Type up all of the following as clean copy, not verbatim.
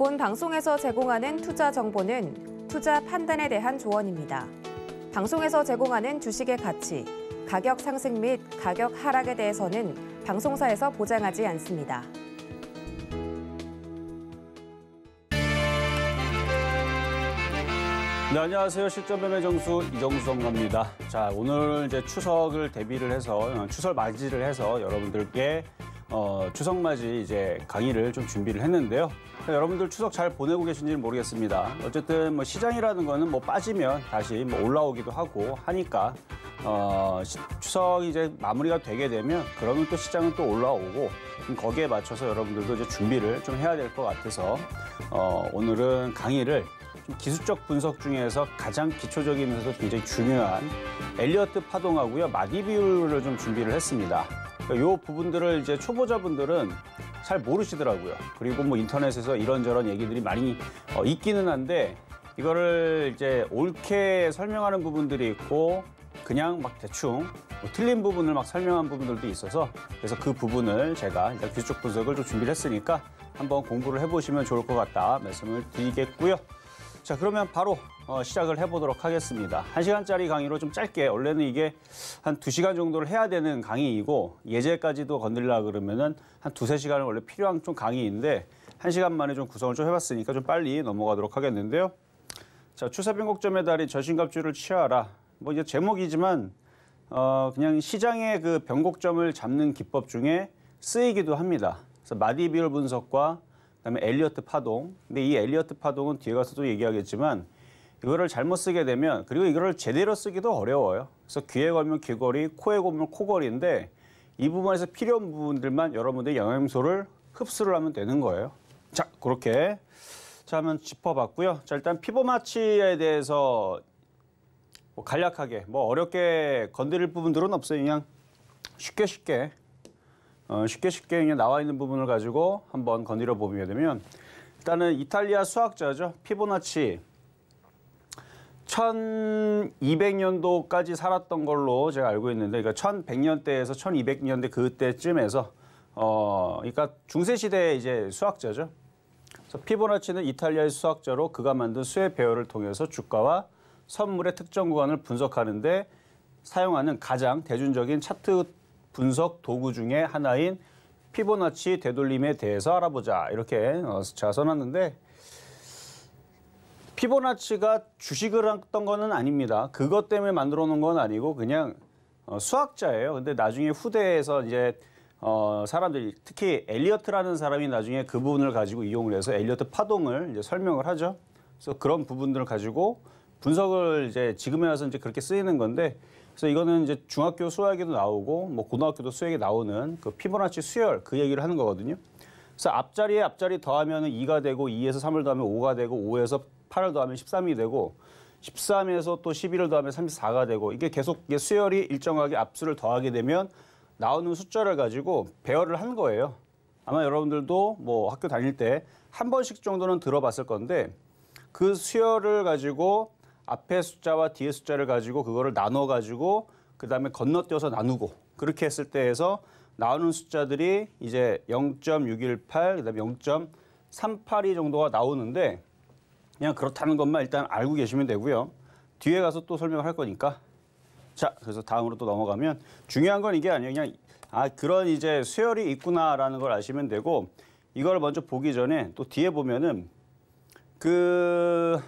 본 방송에서 제공하는 투자 정보는 투자 판단에 대한 조언입니다. 방송에서 제공하는 주식의 가치, 가격 상승 및 가격 하락에 대해서는 방송사에서 보장하지 않습니다. 네, 안녕하세요. 실전 매매 정수 이정수 전문가입니다. 자, 오늘 이제 추석을 대비를 해서 추석 맞이를 해서 여러분들께 추석 맞이 이제 강의를 좀 준비를 했는데요. 여러분들 추석 잘 보내고 계신지는 모르겠습니다. 어쨌든 뭐 시장이라는 거는 뭐 빠지면 다시 뭐 올라오기도 하고 하니까 추석 이제 마무리가 되게 되면 그러면 또 시장은 또 올라오고 거기에 맞춰서 여러분들도 이제 준비를 좀 해야 될 것 같아서 오늘은 강의를 좀 기술적 분석 중에서 가장 기초적이면서도 굉장히 중요한 엘리어트 파동하고요 마디 비율을 좀 준비를 했습니다. 이 부분들을 이제 초보자분들은 잘 모르시더라고요. 그리고 뭐 인터넷에서 이런저런 얘기들이 많이 있기는 한데 이거를 이제 옳게 설명하는 부분들이 있고 그냥 막 대충 뭐 틀린 부분을 막 설명한 부분들도 있어서 그래서 그 부분을 제가 일단 기술적 분석을 좀 준비를 했으니까 한번 공부를 해보시면 좋을 것 같다 말씀을 드리겠고요. 자, 그러면 바로 시작을 해보도록 하겠습니다. 1시간짜리 강의로 좀 짧게, 원래는 이게 한 2시간 정도를 해야 되는 강의이고 예제까지도 건드리려고 그러면은 한 2~3시간은 원래 필요한 좀 강의인데 1시간 만에 좀 구성을 좀 해봤으니까 좀 빨리 넘어가도록 하겠는데요. 자, 추세 변곡점에 달인 저신갑주를 취하라. 뭐 이제 제목이지만 그냥 시장의 그 변곡점을 잡는 기법 중에 쓰이기도 합니다. 그래서 마디 비율 분석과 그다음에 엘리어트 파동. 근데 이 엘리어트 파동은 뒤에 가서도 얘기하겠지만 이거를 잘못 쓰게 되면 그리고 이거를 제대로 쓰기도 어려워요. 그래서 귀에 걸면 귀걸이, 코에 걸면 코걸이인데 이 부분에서 필요한 부분들만 여러분들이 영양소를 흡수를 하면 되는 거예요. 자, 그렇게 자 한번 짚어봤고요. 자, 일단 피보나치에 대해서 뭐 간략하게 뭐 어렵게 건드릴 부분들은 없어요. 그냥 쉽게 그냥 나와 있는 부분을 가지고 한번 건드려 보게 되면 일단은 이탈리아 수학자죠. 피보나치 1200년도까지 살았던 걸로 제가 알고 있는데 그러니까 1100년대에서 1200년대 그때쯤에서 그러니까 중세 시대의 이제 수학자죠. 그래서 피보나치는 이탈리아의 수학자로 그가 만든 수의 배열을 통해서 주가와 선물의 특정 구간을 분석하는데 사용하는 가장 대중적인 차트 분석 도구 중에 하나인 피보나치 되돌림에 대해서 알아보자. 이렇게 제가 써놨는데 피보나치가 주식을 했던 거는 아닙니다. 그것 때문에 만들어 놓은 건 아니고 그냥 수학자예요. 근데 나중에 후대에서 이제 사람들이 특히 엘리어트라는 사람이 나중에 그 부분을 가지고 이용을 해서 엘리어트 파동을 이제 설명을 하죠. 그래서 그런 부분들을 가지고 분석을 이제 지금에 와서 이제 그렇게 쓰이는 건데 그래서 이거는 이제 중학교 수학에도 나오고 뭐 고등학교도 수학에 나오는 그 피보나치 수열 그 얘기를 하는 거거든요. 그래서 앞자리 더하면 2가 되고 2에서 3을 더하면 5가 되고 5에서 8을 더하면 13이 되고 13에서 또 11을 더하면 34가 되고 이게 계속 이게 수열이 일정하게 앞수를 더하게 되면 나오는 숫자를 가지고 배열을 한 거예요. 아마 여러분들도 뭐 학교 다닐 때 한 번씩 정도는 들어봤을 건데 그 수열을 가지고 앞에 숫자와 뒤에 숫자를 가지고 그거를 나눠 가지고 그다음에 건너뛰어서 나누고 그렇게 했을 때에서 나오는 숫자들이 이제 0.618 그다음에 0.382 정도가 나오는데 그냥 그렇다는 것만 일단 알고 계시면 되고요. 뒤에 가서 또 설명을 할 거니까. 자, 그래서 다음으로 또 넘어가면 중요한 건 이게 아니에요. 그냥 그런 이제 수열이 있구나라는 걸 아시면 되고 이걸 먼저 보기 전에 또 뒤에 보면은 그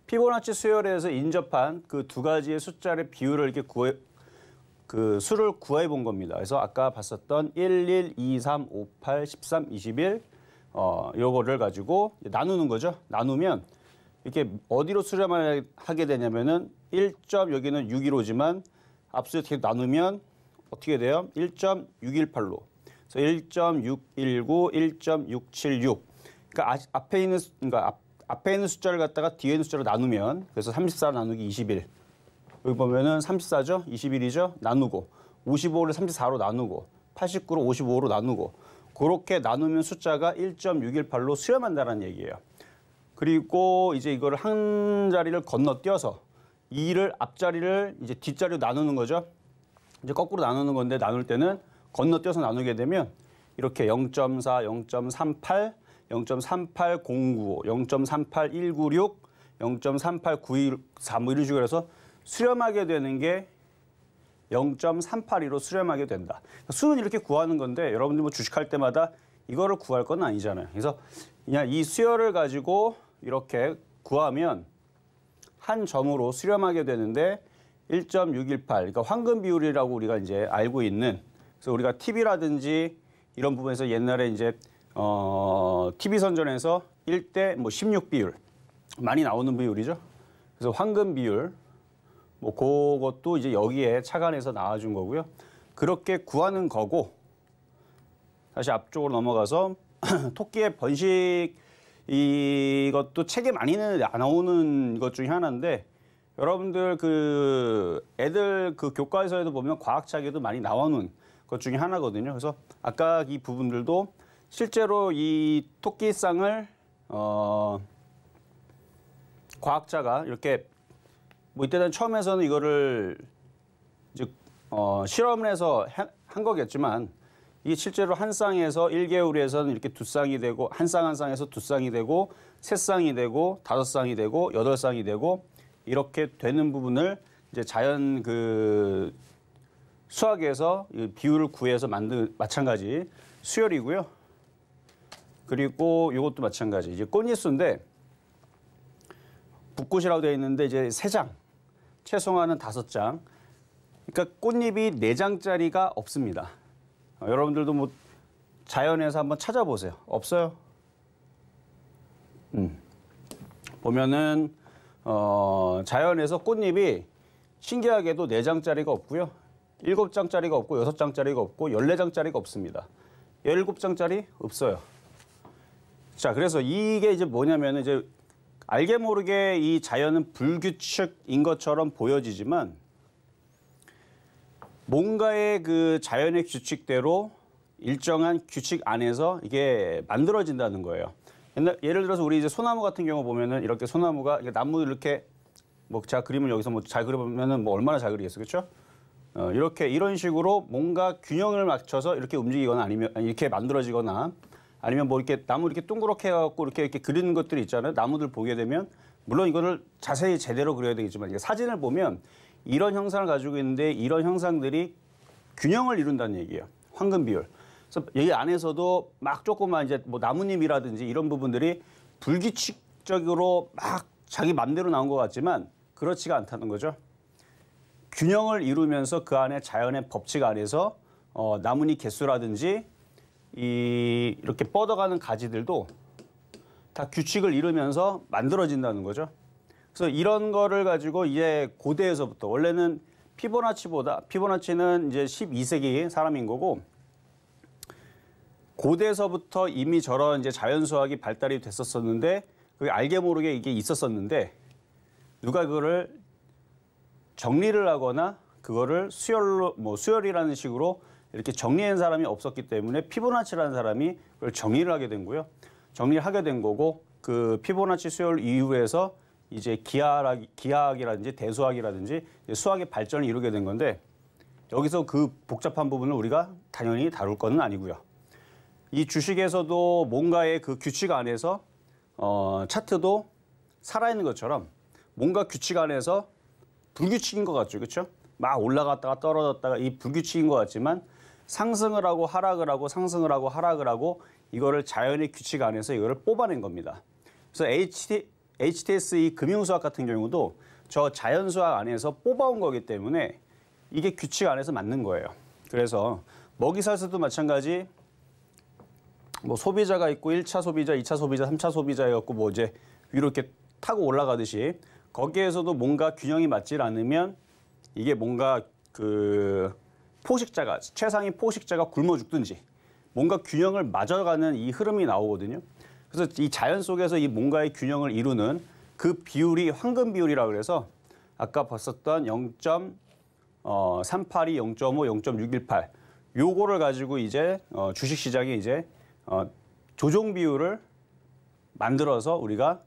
피보나치 수열에서 인접한 그 두 가지의 숫자의 비율을 이렇게 수를 구해 본 겁니다. 그래서 아까 봤었던 1, 1, 2, 3, 5, 8, 13, 21 요거를 가지고 나누는 거죠. 나누면 이렇게 어디로 수렴을 하게 되냐면은 1. 여기는 615지만 앞서 이렇게 나누면 어떻게 돼요? 1.618로. 그래서 1.619, 1.676. 그러니까 앞에 있는 숫자를 갖다가 뒤에 있는 숫자로 나누면 그래서 34 나누기 21. 여기 보면은 34죠? 21이죠? 나누고 55를 34로 나누고 89를 55로 나누고 그렇게 나누면 숫자가 1.618로 수렴한다는 얘기예요. 그리고 이제 이거를 한 자리를 건너뛰어서 2를 앞자리를 이제 뒷자리로 나누는 거죠. 이제 거꾸로 나누는 건데 나눌 때는 건너뛰어서 나누게 되면 이렇게 0.4, 0.38 0.38095, 0.38196, 0.38914 뭐 이런 식으로 해서 수렴하게 되는 게 0.382로 수렴하게 된다. 수는 이렇게 구하는 건데 여러분들 뭐 주식할 때마다 이거를 구할 건 아니잖아요. 그래서 그냥 이 수열을 가지고 이렇게 구하면 한 점으로 수렴하게 되는데 1.618, 그러니까 황금 비율이라고 우리가 이제 알고 있는, 그래서 우리가 TV라든지 이런 부분에서 옛날에 이제 TV 선전에서 1대 뭐 16 비율 많이 나오는 비율이죠. 그래서 황금 비율 뭐 그것도 이제 여기에 착안해서 나와준 거고요. 그렇게 구하는 거고, 다시 앞쪽으로 넘어가서 토끼의 번식, 이것도 책에 많이 나오는 것 중에 하나인데, 여러분들 그 애들 그 교과서에도 보면 과학책에도 많이 나오는 것 중에 하나거든요. 그래서 아까 이 부분들도 실제로 이 토끼쌍을 과학자가 이렇게 뭐 이때는 처음에서는 이거를 이제 실험을 해서 한 거겠지만, 이게 실제로 한 쌍에서 1개월에서는 이렇게 두 쌍이 되고, 한 쌍 한 쌍에서 두 쌍이 되고, 세 쌍이 되고, 다섯 쌍이 되고, 여덟 쌍이 되고, 이렇게 되는 부분을 이제 자연 그 수학에서 비율을 구해서 만든 마찬가지 수열이고요. 그리고 이것도 마찬가지 이제 꽃잎수인데, 붓꽃이라고 되어 있는데 이제 3장, 채송화는 5장. 그러니까 꽃잎이 4장짜리가 없습니다. 여러분들도 뭐 자연에서 한번 찾아보세요. 없어요. 보면은 자연에서 꽃잎이 신기하게도 4장짜리가 없고요. 7장짜리가 없고 6장짜리가 없고 14장짜리가 없습니다. 17장짜리 없어요. 자, 그래서 이게 이제 뭐냐면 이제 알게 모르게 이 자연은 불규칙인 것처럼 보여지지만, 뭔가의 그 자연의 규칙대로 일정한 규칙 안에서 이게 만들어진다는 거예요. 예를 들어서 우리 이제 소나무 같은 경우 보면은 이렇게 소나무가 나무 이렇게 뭐 제가 그림을 여기서 뭐 잘 그려보면은 뭐 얼마나 잘 그리겠어, 그렇죠? 이렇게 이런 식으로 뭔가 균형을 맞춰서 이렇게 움직이거나 아니면 이렇게 만들어지거나, 아니면 뭐 이렇게 나무 이렇게 동그랗게 해갖고 이렇게 그리는 것들이 있잖아요. 나무들 보게 되면 물론 이거를 자세히 제대로 그려야 되겠지만, 이게 사진을 보면 이런 형상을 가지고 있는데 이런 형상들이 균형을 이룬다는 얘기예요. 황금 비율. 그래서 여기 안에서도 막 조그만 이제 뭐 나뭇잎이라든지 이런 부분들이 불규칙적으로 막 자기 맘대로 나온 것 같지만 그렇지가 않다는 거죠. 균형을 이루면서 그 안에 자연의 법칙 안에서 나뭇잎 개수라든지 이렇게 뻗어가는 가지들도 다 규칙을 이루면서 만들어진다는 거죠. 그래서 이런 거를 가지고 이제 고대에서부터, 원래는 피보나치는 이제 12세기 사람인 거고, 고대에서부터 이미 저런 이제 자연 수학이 발달이 됐었었는데, 그게 알게 모르게 이게 있었었는데, 누가 그거를 정리를 하거나 그거를 수열이라는 식으로 이렇게 정리한 사람이 없었기 때문에 피보나치라는 사람이 그걸 정리를 하게 된 거고요. 정리를 하게 된 거고, 그 피보나치 수열 이후에서 이제 기하학이라든지 대수학이라든지 수학의 발전을 이루게 된 건데, 여기서 그 복잡한 부분을 우리가 당연히 다룰 거는 아니고요. 이 주식에서도 뭔가의 그 규칙 안에서 차트도 살아있는 것처럼 뭔가 규칙 안에서 불규칙인 것 같죠, 그렇죠? 막 올라갔다가 떨어졌다가 이 불규칙인 것 같지만, 상승을 하고 하락을 하고 상승을 하고 하락을 하고 이거를 자연의 규칙 안에서 이거를 뽑아낸 겁니다. 그래서 HTS 이 금융수학 같은 경우도 저 자연수학 안에서 뽑아온 거기 때문에 이게 규칙 안에서 맞는 거예요. 그래서 먹이사슬도 마찬가지, 뭐 소비자가 있고 1차 소비자, 2차 소비자, 3차 소비자 해갖고 뭐 이제 위로 이렇게 타고 올라가듯이, 거기에서도 뭔가 균형이 맞질 않으면 이게 뭔가 그 포식자가, 최상위 포식자가 굶어 죽든지 뭔가 균형을 맞아가는 이 흐름이 나오거든요. 그래서 이 자연 속에서 이 뭔가의 균형을 이루는 그 비율이 황금 비율이라고 그래서 아까 봤었던 0.382, 0.5, 0.618 요거를 가지고 이제 주식시장에 이제 조종 비율을 만들어서 우리가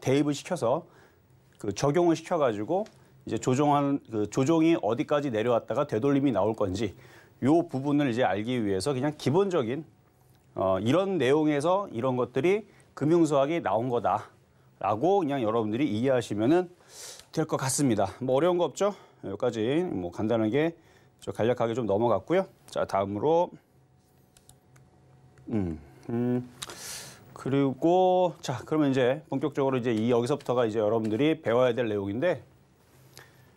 대입을 시켜서 그 적용을 시켜가지고 이제 조종이 어디까지 내려왔다가 되돌림이 나올 건지 요 부분을 이제 알기 위해서 그냥 기본적인 이런 내용에서 이런 것들이 금융수학이 나온 거다라고 그냥 여러분들이 이해하시면은 될 것 같습니다. 뭐 어려운 거 없죠? 여기까지 뭐 간단하게 간략하게 좀 넘어갔고요. 자, 다음으로 그리고 자, 그러면 이제 본격적으로 이제 여기서부터가 이제 여러분들이 배워야 될 내용인데,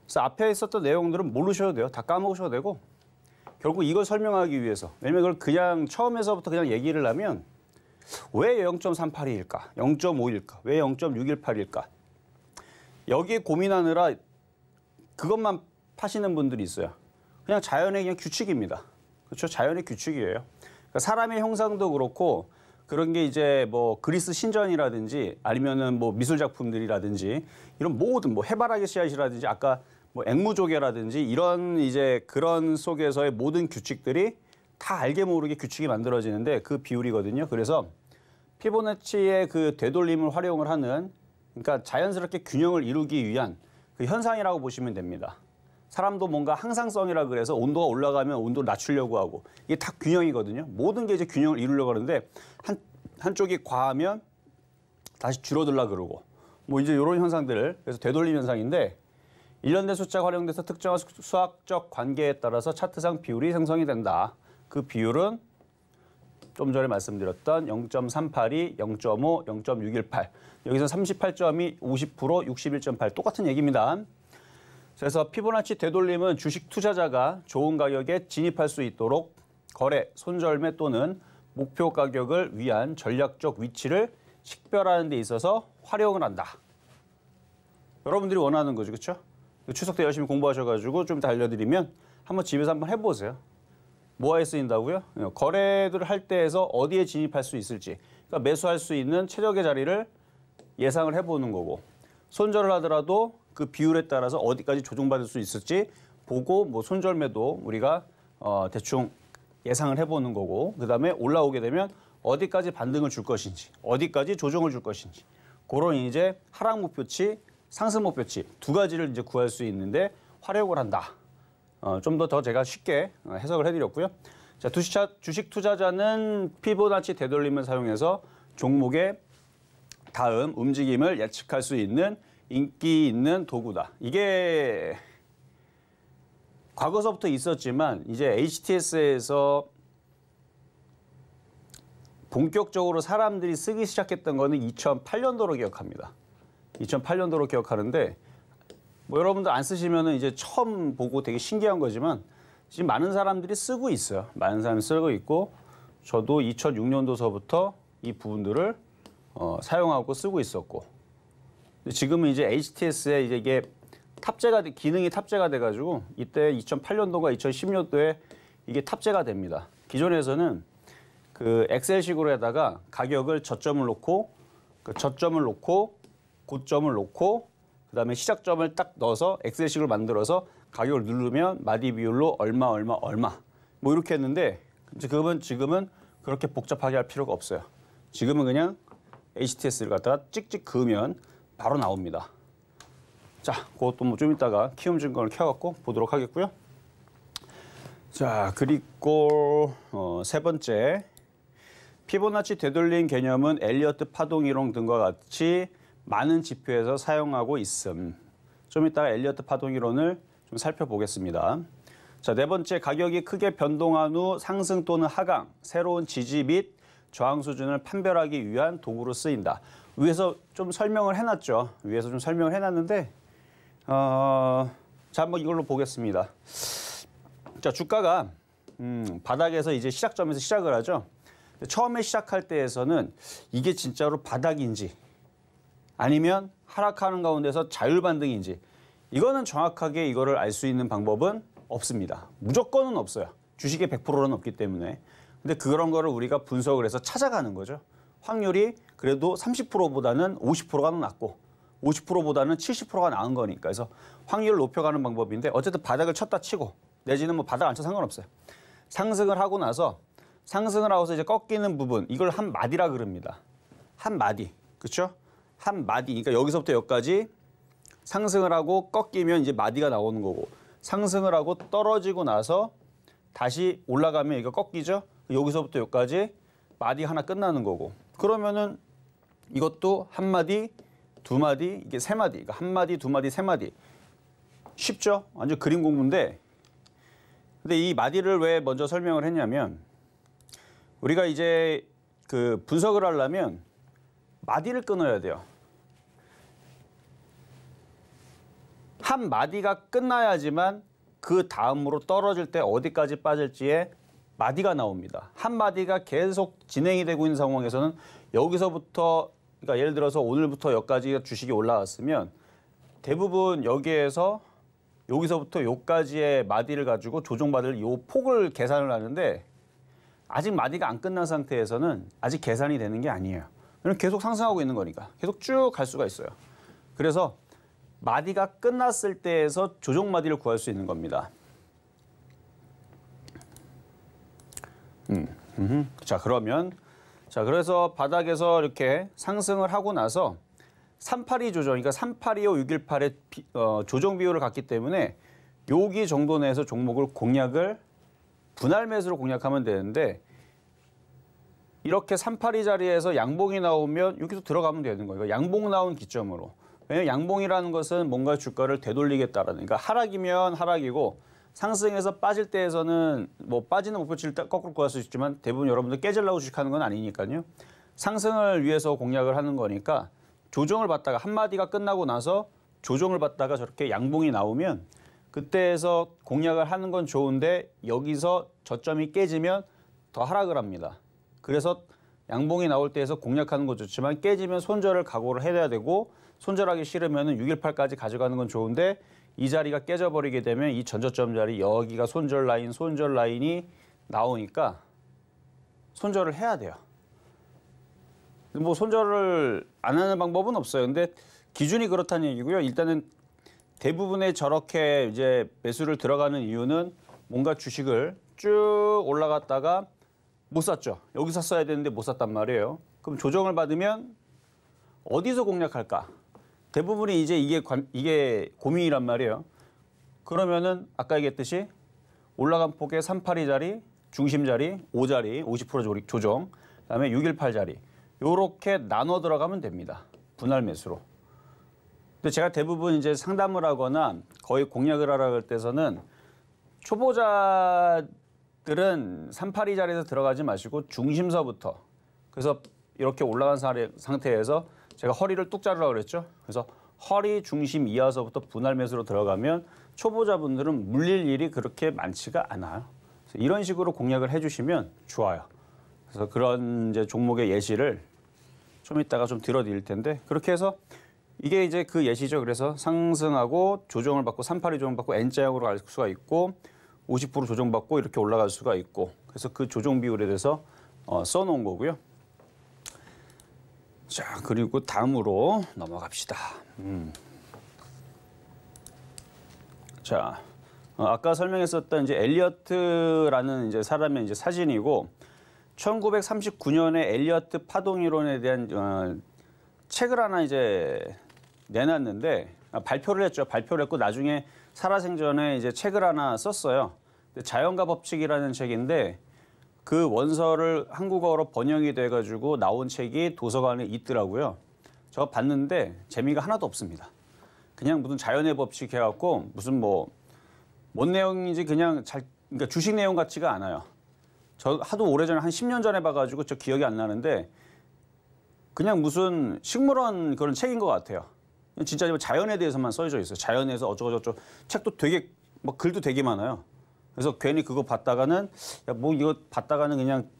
그래서 앞에 있었던 내용들은 모르셔도 돼요. 다 까먹으셔도 되고, 결국 이걸 설명하기 위해서, 왜냐면 이걸 그냥 처음에서부터 그냥 얘기를 하면 왜 0.38일까? 0.5일까? 왜 0.618일까? 여기에 고민하느라 그것만 파시는 분들이 있어요. 그냥 자연의 그냥 규칙입니다. 그렇죠? 자연의 규칙이에요. 그러니까 사람의 형상도 그렇고, 그런 게 이제 뭐 그리스 신전이라든지 아니면은 뭐 미술 작품들이라든지 이런 모든 뭐 해바라기 씨앗이라든지 아까 뭐 앵무조개라든지 이런 이제 그런 속에서의 모든 규칙들이 다 알게 모르게 규칙이 만들어지는데 그 비율이거든요. 그래서 피보나치의 그 되돌림을 활용을 하는, 그러니까 자연스럽게 균형을 이루기 위한 그 현상이라고 보시면 됩니다. 사람도 뭔가 항상성이라 그래서 온도가 올라가면 온도를 낮추려고 하고, 이게 다 균형이거든요. 모든 게 이제 균형을 이루려고 하는데 한쪽이 과하면 다시 줄어들라 그러고, 뭐 이제 이런 현상들을, 그래서 되돌림 현상인데, 일련된 숫자가 활용돼서 특정한 수학적 관계에 따라서 차트상 비율이 생성이 된다. 그 비율은 좀 전에 말씀드렸던 0.382, 0.5, 0.618. 여기서 38점이 50%, 61.8 똑같은 얘기입니다. 그래서 피보나치 되돌림은 주식 투자자가 좋은 가격에 진입할 수 있도록 거래, 손절매 또는 목표 가격을 위한 전략적 위치를 식별하는 데 있어서 활용을 한다. 여러분들이 원하는 거죠, 그렇죠? 추석 때 열심히 공부하셔가지고 좀 이따 알려드리면 한번 집에서 한번 해보세요. 뭐에 쓰인다고요? 거래를 할 때에서 어디에 진입할 수 있을지, 그러니까 매수할 수 있는 최적의 자리를 예상을 해보는 거고, 손절을 하더라도 그 비율에 따라서 어디까지 조정받을 수 있을지 보고, 뭐 손절매도 우리가 대충 예상을 해보는 거고, 그다음에 올라오게 되면 어디까지 반등을 줄 것인지, 어디까지 조정을 줄 것인지, 그런 이제 하락 목표치, 상승 목표치 두 가지를 이제 구할 수 있는데 활용을 한다. 좀 더 제가 쉽게 해석을 해드렸고요. 자, 주식 투자자는 피보나치 되돌림을 사용해서 종목의 다음 움직임을 예측할 수 있는 인기 있는 도구다. 이게 과거서부터 있었지만 이제 HTS에서 본격적으로 사람들이 쓰기 시작했던 거는 2008년도로 기억합니다. 2008년도로 기억하는데, 뭐 여러분들 안 쓰시면은 이제 처음 보고 되게 신기한 거지만 지금 많은 사람들이 쓰고 있어요. 많은 사람이 쓰고 있고, 저도 2006년도서부터 이 부분들을 사용하고 쓰고 있었고, 지금은 이제 HTS에 이제 이게 기능이 탑재가 돼가지고 이때 2008년도가 2010년도에 이게 탑재가 됩니다. 기존에서는 그 엑셀식으로에다가 가격을 저점을 놓고, 그 저점을 놓고, 고점을 놓고, 그다음에 시작점을 딱 넣어서 엑셀식으로 만들어서 가격을 누르면 마디 비율로 얼마 뭐 이렇게 했는데, 지금은 그렇게 복잡하게 할 필요가 없어요. 지금은 그냥 HTS를 갖다가 찍찍 그으면 바로 나옵니다. 자, 그것도 뭐 좀 이따가 키움 증권을 켜갖고 보도록 하겠고요. 자, 그리고 세 번째, 피보나치 되돌림 개념은 엘리어트 파동 이론 등과 같이 많은 지표에서 사용하고 있음. 좀 이따가 엘리어트 파동 이론을 좀 살펴보겠습니다. 자, 네 번째, 가격이 크게 변동한 후 상승 또는 하강, 새로운 지지 및 저항 수준을 판별하기 위한 도구로 쓰인다. 위에서 좀 설명을 해놨죠. 위에서 좀 설명을 해놨는데, 자, 한번 이걸로 보겠습니다. 자, 주가가 바닥에서 이제 시작점에서 시작을 하죠. 처음에 시작할 때에서는 이게 진짜로 바닥인지 아니면 하락하는 가운데서 자율반등인지, 이거는 정확하게 이거를 알 수 있는 방법은 없습니다. 무조건은 없어요. 주식의 100%는 없기 때문에. 근데 그런 거를 우리가 분석을 해서 찾아가는 거죠. 확률이 그래도 30%보다는 50%가 낮고 50%보다는 70%가 나은 거니까. 그래서 확률을 높여가는 방법인데, 어쨌든 바닥을 쳤다 치고, 내지는 뭐 바닥 안 쳐 상관없어요. 상승을 하고 나서 이제 꺾이는 부분, 이걸 한 마디라 그럽니다. 한 마디. 그렇죠? 한 마디. 그러니까 여기서부터 여기까지 상승을 하고 꺾이면 이제 마디가 나오는 거고, 상승을 하고 떨어지고 나서 다시 올라가면 이거 꺾이죠? 여기서부터 여기까지 마디 하나 끝나는 거고. 그러면은 이것도 한 마디, 두 마디, 이게 세 마디. 그러니까 한 마디, 두 마디, 세 마디. 쉽죠? 완전 그림 공부인데. 근데 이 마디를 왜 먼저 설명을 했냐면 우리가 이제 그 분석을 하려면 마디를 끊어야 돼요. 한 마디가 끝나야지만 그 다음으로 떨어질 때 어디까지 빠질지에 마디가 나옵니다. 한 마디가 계속 진행이 되고 있는 상황에서는 여기서부터 그러니까 예를 들어서 오늘부터 여기까지 주식이 올라왔으면 대부분 여기에서 여기서부터 여기까지의 마디를 가지고 조정받을 요 폭을 계산을 하는데 아직 마디가 안 끝난 상태에서는 아직 계산이 되는 게 아니에요. 왜냐면 계속 상승하고 있는 거니까 계속 쭉 갈 수가 있어요. 그래서 마디가 끝났을 때에서 조정 마디를 구할 수 있는 겁니다. 자, 그러면 그래서 바닥에서 이렇게 상승을 하고 나서 382 조정, 그러니까 3825, 618의 조정 비율을 갖기 때문에 여기 정도 내에서 종목을 공략을 분할 매수로 공략하면 되는데 이렇게 382 자리에서 양봉이 나오면 여기서 들어가면 되는 거예요. 양봉 나온 기점으로. 왜냐하면 양봉이라는 것은 뭔가 주가를 되돌리겠다라는, 그러니까 하락이면 하락이고 상승해서 빠질 때에서는 뭐 빠지는 목표치를 거꾸로 구할 수 있지만 대부분 여러분들 깨지려고 주식하는 건 아니니까요. 상승을 위해서 공략을 하는 거니까 조정을 받다가 한 마디가 끝나고 나서 조정을 받다가 저렇게 양봉이 나오면 그때에서 공략을 하는 건 좋은데 여기서 저점이 깨지면 더 하락을 합니다. 그래서 양봉이 나올 때에서 공략하는 건 좋지만 깨지면 손절을 각오를 해야 되고 손절하기 싫으면 618까지 가져가는 건 좋은데 이 자리가 깨져버리게 되면 이 전저점 자리 여기가 손절 라인이 나오니까 손절을 해야 돼요. 뭐 손절을 안 하는 방법은 없어요. 근데 기준이 그렇다는 얘기고요. 일단은 대부분의 저렇게 이제 매수를 들어가는 이유는 뭔가 주식을 쭉 올라갔다가 못 샀죠. 여기 샀어야 되는데 못 샀단 말이에요. 그럼 조정을 받으면 어디서 공략할까? 대부분이 이제 이게 고민이란 말이에요. 그러면은 아까 얘기했듯이 올라간 폭의 382 자리, 중심 자리, 5자리, 50% 조정, 그다음에 618 자리. 요렇게 나눠 들어가면 됩니다. 분할 매수로. 근데 제가 대부분 이제 상담을 하거나 거의 공략을 하라 할 때서는 초보자들은 382 자리에서 들어가지 마시고 중심서부터. 그래서 이렇게 올라간 상태에서 제가 허리를 뚝 자르라고 그랬죠. 그래서 허리 중심 이하서부터 분할 매수로 들어가면 초보자분들은 물릴 일이 그렇게 많지가 않아요. 그래서 이런 식으로 공략을 해주시면 좋아요. 그래서 그런 이제 종목의 예시를 좀 이따가 좀 들어드릴 텐데 그렇게 해서 이게 이제 그 예시죠. 그래서 상승하고 조정을 받고 382 조정받고 N자형으로 갈 수가 있고 50% 조정받고 이렇게 올라갈 수가 있고 그래서 그 조정 비율에 대해서 써놓은 거고요. 자, 그리고 다음으로 넘어갑시다. 자, 아까 설명했었던 이제 엘리어트라는 이제 사람의 이제 사진이고 1939년에 엘리어트 파동 이론에 대한 책을 하나 이제 내놨는데 발표를 했죠. 발표를 했고 나중에 살아생전에 이제 책을 하나 썼어요. 자연과 법칙이라는 책인데 그 원서를 한국어로 번역이 돼가지고 나온 책이 도서관에 있더라고요. 저 봤는데 재미가 하나도 없습니다. 그냥 무슨 자연의 법칙 해갖고 무슨 뭔 내용인지 그냥 그러니까 주식 내용 같지가 않아요. 저 하도 오래전에 한 10년 전에 봐가지고 저 기억이 안 나는데 그냥 무슨 식물원 그런 책인 것 같아요. 진짜 자연에 대해서만 써져 있어요. 자연에서 어쩌고저쩌고 책도 되게 뭐 글도 되게 많아요. 그래서 괜히 그거 봤다가는 이거 봤다가는 그냥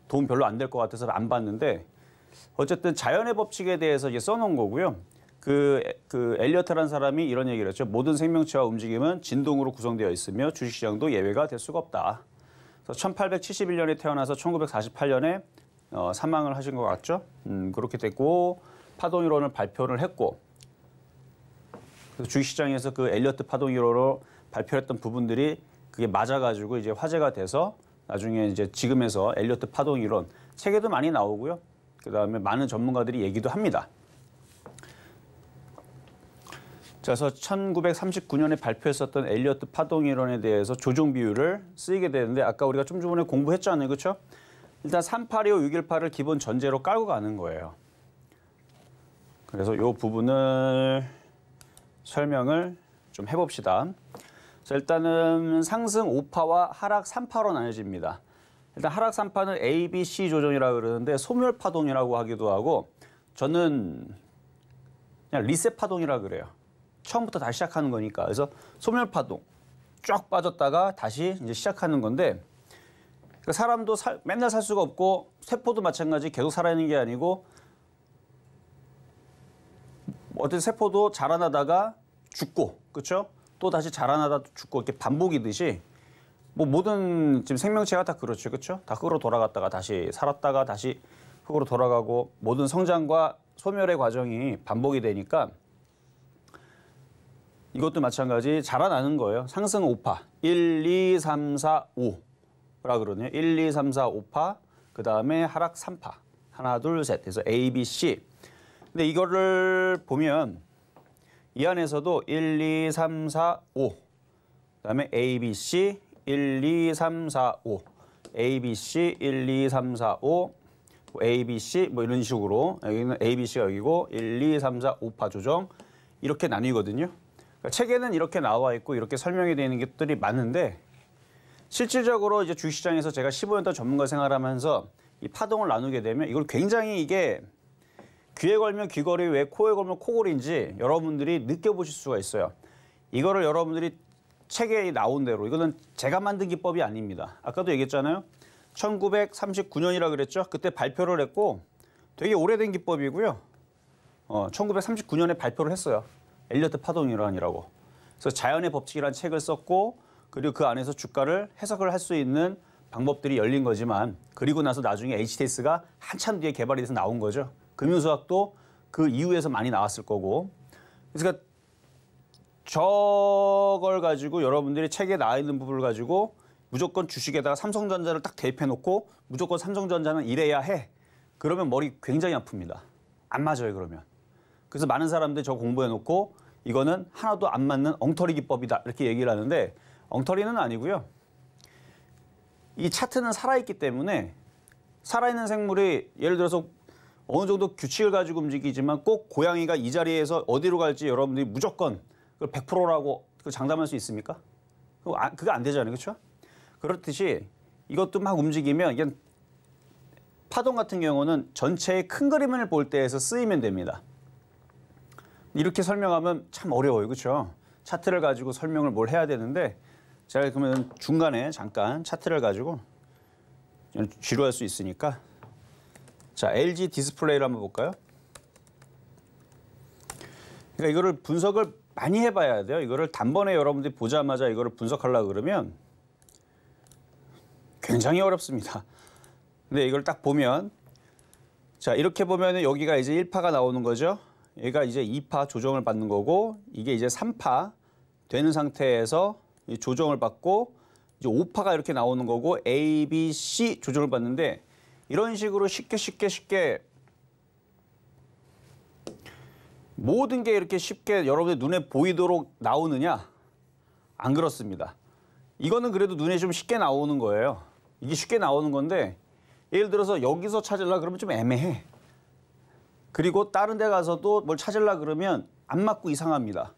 도움 별로 안 될 것 같아서 안 봤는데 어쨌든 자연의 법칙에 대해서 이제 써놓은 거고요. 그 엘리어트라는 사람이 이런 얘기를 했죠. 모든 생명체와 움직임은 진동으로 구성되어 있으며 주식시장도 예외가 될 수가 없다. 그래서 1871년에 태어나서 1948년에 사망을 하신 것 같죠. 그렇게 됐고 파동이론을 발표를 했고 그래서 주식시장에서 그 엘리어트 파동이론으로 발표했던 부분들이 그게 맞아가지고 이제 화제가 돼서 나중에 이제 지금에서 엘리어트 파동이론 책에도 많이 나오고요. 그다음에 많은 전문가들이 얘기도 합니다. 그래서 1939년에 발표했었던 엘리어트 파동이론에 대해서 조정 비율을 쓰이게 되는데 아까 우리가 좀 전에 공부했잖아요. 그렇죠? 일단 385, 618을 기본 전제로 깔고 가는 거예요. 그래서 이 부분을 설명을 좀 해봅시다. 자, 일단은 상승 5파와 하락 3파로 나눠집니다. 일단 하락 3파는 A, B, C 조정이라고 그러는데 소멸 파동이라고 하기도 하고 저는 그냥 리셋 파동이라고 그래요. 처음부터 다시 시작하는 거니까. 그래서 소멸 파동 쫙 빠졌다가 다시 이제 시작하는 건데 그러니까 사람도 맨날 살 수가 없고 세포도 마찬가지 계속 살아있는 게 아니고 어떤 세포도 자라나다가 죽고 그렇죠? 또 다시 자라나다 죽고 이렇게 반복이듯이 뭐 모든 지금 생명체가 다 그렇죠. 그렇죠? 다 흙으로 돌아갔다가 다시 살았다가 다시 흙으로 돌아가고 모든 성장과 소멸의 과정이 반복이 되니까 이것도 마찬가지 자라나는 거예요. 상승 5파. 1, 2, 3, 4, 5라 그러네요. 1, 2, 3, 4, 5파. 그다음에 하락 3파. 하나, 둘, 셋. 그래서 A, B, C. 근데 이거를 보면 이 안에서도 1, 2, 3, 4, 5. 그다음에 A, B, C 1, 2, 3, 4, 5. A, B, C 1, 2, 3, 4, 5. A, B, C 뭐 이런 식으로 여기는 A, B, C가 여기고 1, 2, 3, 4, 5파 조정 이렇게 나뉘거든요. 그러니까 책에는 이렇게 나와 있고 이렇게 설명이 되어 있는 것들이 많은데 실질적으로 이제 주식시장에서 제가 15년 동안 전문가 생활하면서 이 파동을 나누게 되면 이걸 굉장히 이게 귀에 걸면 귀걸이 왜 코에 걸면 코걸이인지 여러분들이 느껴보실 수가 있어요. 이거를 여러분들이 책에 나온 대로 이거는 제가 만든 기법이 아닙니다. 아까도 얘기했잖아요. 1939년이라 그랬죠. 그때 발표를 했고 되게 오래된 기법이고요. 1939년에 발표를 했어요. 엘리어트 파동이론이라고. 그래서 자연의 법칙이라는 책을 썼고 그리고 그 안에서 주가를 해석을 할 수 있는 방법들이 열린 거지만 그리고 나서 나중에 HTS가 한참 뒤에 개발이 돼서 나온 거죠. 금융수학도 그 이후에서 많이 나왔을 거고. 그러니까 저걸 가지고 여러분들이 책에 나와 있는 부분을 가지고 무조건 주식에다가 삼성전자를 딱 대입해 놓고 무조건 삼성전자는 이래야 해. 그러면 머리 굉장히 아픕니다. 안 맞아요, 그러면. 그래서 많은 사람들이 저 공부해 놓고 이거는 하나도 안 맞는 엉터리 기법이다. 이렇게 얘기를 하는데 엉터리는 아니고요. 이 차트는 살아있기 때문에 살아있는 생물이 예를 들어서 어느 정도 규칙을 가지고 움직이지만 꼭 고양이가 이 자리에서 어디로 갈지 여러분들이 무조건 100%라고 장담할 수 있습니까? 그거 안 되잖아요. 그렇죠? 그렇듯이 이것도 막 움직이면 이게 파동 같은 경우는 전체의 큰 그림을 볼 때에서 쓰이면 됩니다. 이렇게 설명하면 참 어려워요. 그렇죠? 차트를 가지고 설명을 뭘 해야 되는데 제가 그러면 중간에 잠깐 차트를 가지고 지루할 수 있으니까 자, LG 디스플레이를 한번 볼까요? 그러니까 이거를 분석을 많이 해봐야 돼요. 이거를 단번에 여러분들이 보자마자 이거를 분석하려고 그러면 굉장히 어렵습니다. 근데 이걸 딱 보면 자, 이렇게 보면 여기가 이제 1파가 나오는 거죠. 얘가 이제 2파 조정을 받는 거고 이게 이제 3파 되는 상태에서 조정을 받고 이제 5파가 이렇게 나오는 거고 A, B, C 조정을 받는데 이런 식으로 쉽게 모든 게 이렇게 쉽게 여러분의 눈에 보이도록 나오느냐? 안 그렇습니다. 이거는 그래도 눈에 좀 쉽게 나오는 거예요. 이게 쉽게 나오는 건데 예를 들어서 여기서 찾으려고 그러면 좀 애매해. 그리고 다른 데 가서도 뭘 찾으려고 그러면 안 맞고 이상합니다.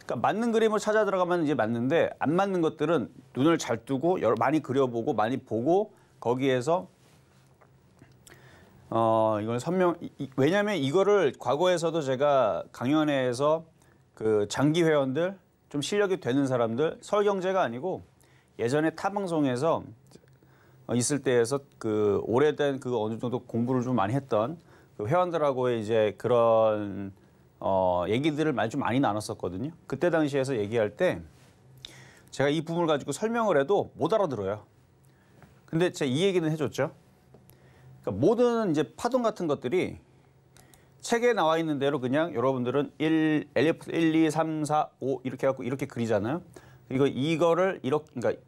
그러니까 맞는 그림을 찾아 들어가면 이제 맞는데 안 맞는 것들은 눈을 잘 뜨고 많이 그려보고 많이 보고 거기에서 이걸 왜냐하면 이거를 과거에서도 제가 강연회에서 그 장기 회원들 좀 실력이 되는 사람들 서울경제가 아니고 예전에 타 방송에서 있을 때에서 그 오래된 그 어느 정도 공부를 좀 많이 했던 그 회원들하고의 이제 그런 얘기들을 좀 많이 나눴었거든요. 그때 당시에서 얘기할 때 제가 이 부분을 가지고 설명을 해도 못 알아들어요. 근데 제가 이 얘기는 해줬죠. 그러니까 모든 이제 파동 같은 것들이 책에 나와 있는 대로 그냥 여러분들은 1, 2, 3, 4, 5 이렇게 해갖고 이렇게 그리잖아요. 이거를 이렇게 그러니까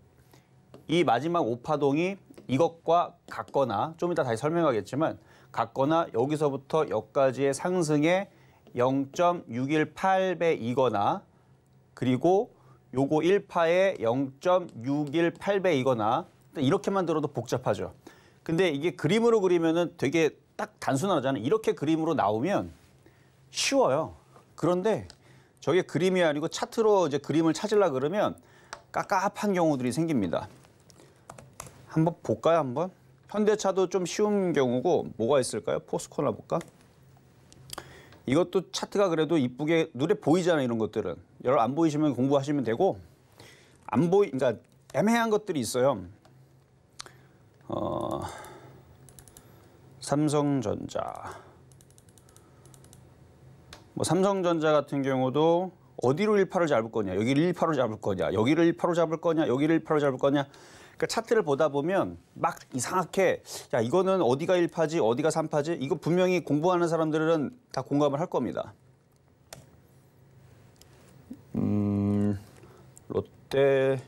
이 마지막 5파동이 이것과 같거나 좀 이따 다시 설명하겠지만 같거나 여기서부터 여기까지의 상승의 0.618배이거나 그리고 요거 1파에 0.618배이거나 이렇게만 들어도 복잡하죠. 근데 이게 그림으로 그리면은 되게 딱 단순하잖아요. 이렇게 그림으로 나오면 쉬워요. 그런데 저게 그림이 아니고 차트로 이제 그림을 찾으려 그러면 깝깝한 경우들이 생깁니다. 한번 볼까요, 한번? 현대차도 좀 쉬운 경우고 뭐가 있을까요? 포스코나 볼까? 이것도 차트가 그래도 이쁘게 눈에 보이잖아요, 이런 것들은. 여러분 안 보이시면 공부하시면 되고 그러니까 애매한 것들이 있어요. 삼성전자. 뭐 삼성전자 같은 경우도 어디로 1파를 잡을 거냐, 여기를 1파로 잡을 거냐, 여기를 1파로 잡을 거냐, 여기를 1파로 잡을 거냐. 그러니까 차트를 보다 보면 막 이상하게 야 이거는 어디가 1파지, 어디가 3파지. 이거 분명히 공부하는 사람들은 다 공감을 할 겁니다. 롯데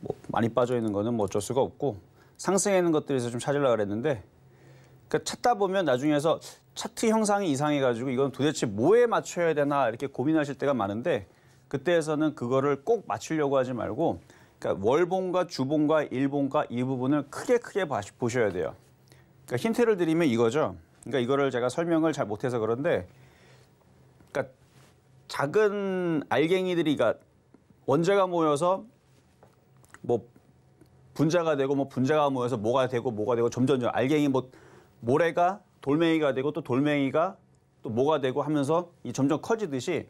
뭐 많이 빠져 있는 거는 뭐 어쩔 수가 없고 상승해 있는 것들에서 좀 찾으려고 그랬는데 그러니까 찾다 보면 나중에서 차트 형상이 이상해가지고 이건 도대체 뭐에 맞춰야 되나 이렇게 고민하실 때가 많은데 그때에서는 그거를 꼭 맞추려고 하지 말고 그러니까 월봉과 주봉과 일봉과 이 부분을 크게 보셔야 돼요. 그러니까 힌트를 드리면 이거죠. 그러니까 이거를 제가 설명을 잘 못해서 그런데 그러니까 작은 알갱이들이 그러니까 원자가 모여서 뭐 분자가 되고 뭐 분자가 모여서 뭐가 되고 점점 알갱이 뭐 모래가 돌멩이가 되고 또 돌멩이가 또 뭐가 되고 하면서 이 점점 커지듯이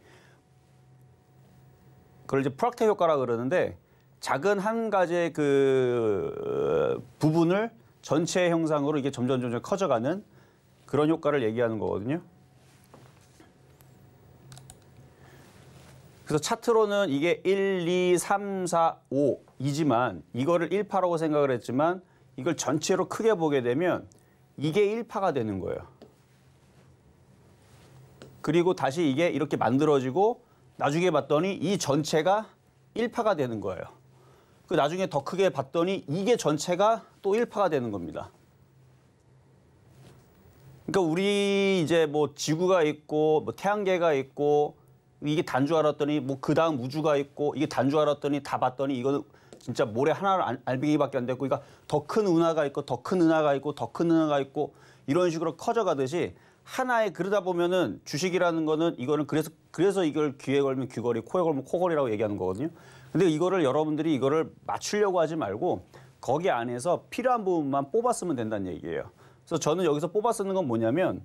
그걸 이제 프락탈 효과라 그러는데 작은 한 가지의 그 부분을 전체 형상으로 이게 점점 커져가는 그런 효과를 얘기하는 거거든요. 그래서 차트로는 이게 1, 2, 3, 4, 5이지만 이거를 1파라고 생각을 했지만 이걸 전체로 크게 보게 되면 이게 1파가 되는 거예요. 그리고 다시 이게 이렇게 만들어지고 나중에 봤더니 이 전체가 1파가 되는 거예요. 그 나중에 더 크게 봤더니 이게 전체가 또 1파가 되는 겁니다. 그러니까 우리 이제 뭐 지구가 있고 뭐 태양계가 있고 이게 단 줄 알았더니 뭐 그다음 우주가 있고 이게 단 줄 알았더니 다 봤더니 이거는 진짜 모래 하나 알배기밖에 안 됐고 그러니까 더 큰 은하가 있고 더 큰 은하가 있고 더 큰 은하가 있고 이런 식으로 커져가듯이 하나에 그러다 보면은 주식이라는 거는 이거는 그래서 이걸 귀에 걸면 귀걸이, 코에 걸면 코걸이라고 얘기하는 거거든요. 근데 이거를 여러분들이 이거를 맞추려고 하지 말고 거기 안에서 필요한 부분만 뽑았으면 된다는 얘기예요. 그래서 저는 여기서 뽑아 쓰는 건 뭐냐면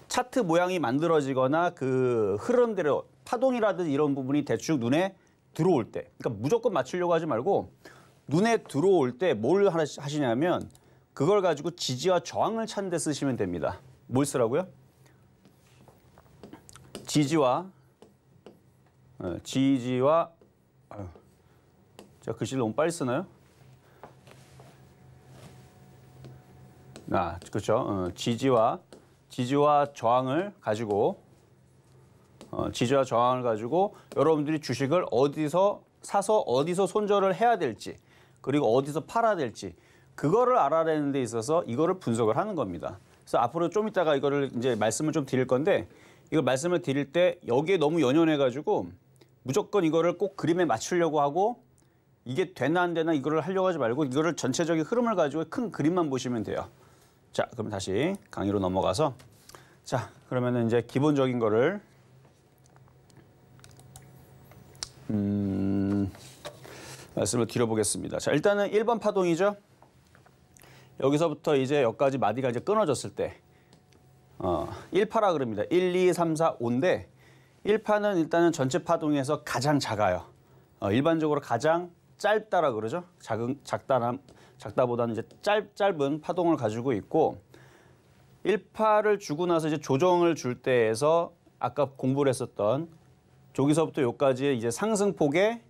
차트 모양이 만들어지거나 그 흐름대로 파동이라든지 이런 부분이 대충 눈에 들어올 때, 그러니까 무조건 맞추려고 하지 말고 눈에 들어올 때 뭘 하시냐면 그걸 가지고 지지와 저항을 찾는 데 쓰시면 됩니다. 뭘 쓰라고요? 지지와 제가 글씨를 너무 빨리 쓰나요? 그렇죠. 지지와 저항을 가지고 여러분들이 주식을 어디서 사서 어디서 손절을 해야 될지 그리고 어디서 팔아야 될지 그거를 알아내는 데 있어서 이거를 분석을 하는 겁니다. 그래서 앞으로 좀 이따가 이거를 이제 말씀을 좀 드릴 건데 이걸 말씀을 드릴 때 여기에 너무 연연해 가지고 무조건 이거를 꼭 그림에 맞추려고 하고 이게 되나 안 되나 이거를 하려고 하지 말고 이거를 전체적인 흐름을 가지고 큰 그림만 보시면 돼요. 자, 그럼 다시 강의로 넘어가서 자, 그러면은 이제 기본적인 거를 말씀을 드려보겠습니다. 자, 일단은 1번 파동이죠. 여기서부터 이제 여기까지 마디가 이제 끊어졌을 때 1파라 그럽니다. 1, 2, 3, 4, 5인데 1파는 일단은 전체 파동에서 가장 작아요. 일반적으로 가장 짧다라 그러죠. 작다보다는 이제 짧은 파동을 가지고 있고 1파를 주고 나서 이제 조정을 줄 때에서 아까 공부를 했었던 저기서부터 여기까지의 이제 상승폭의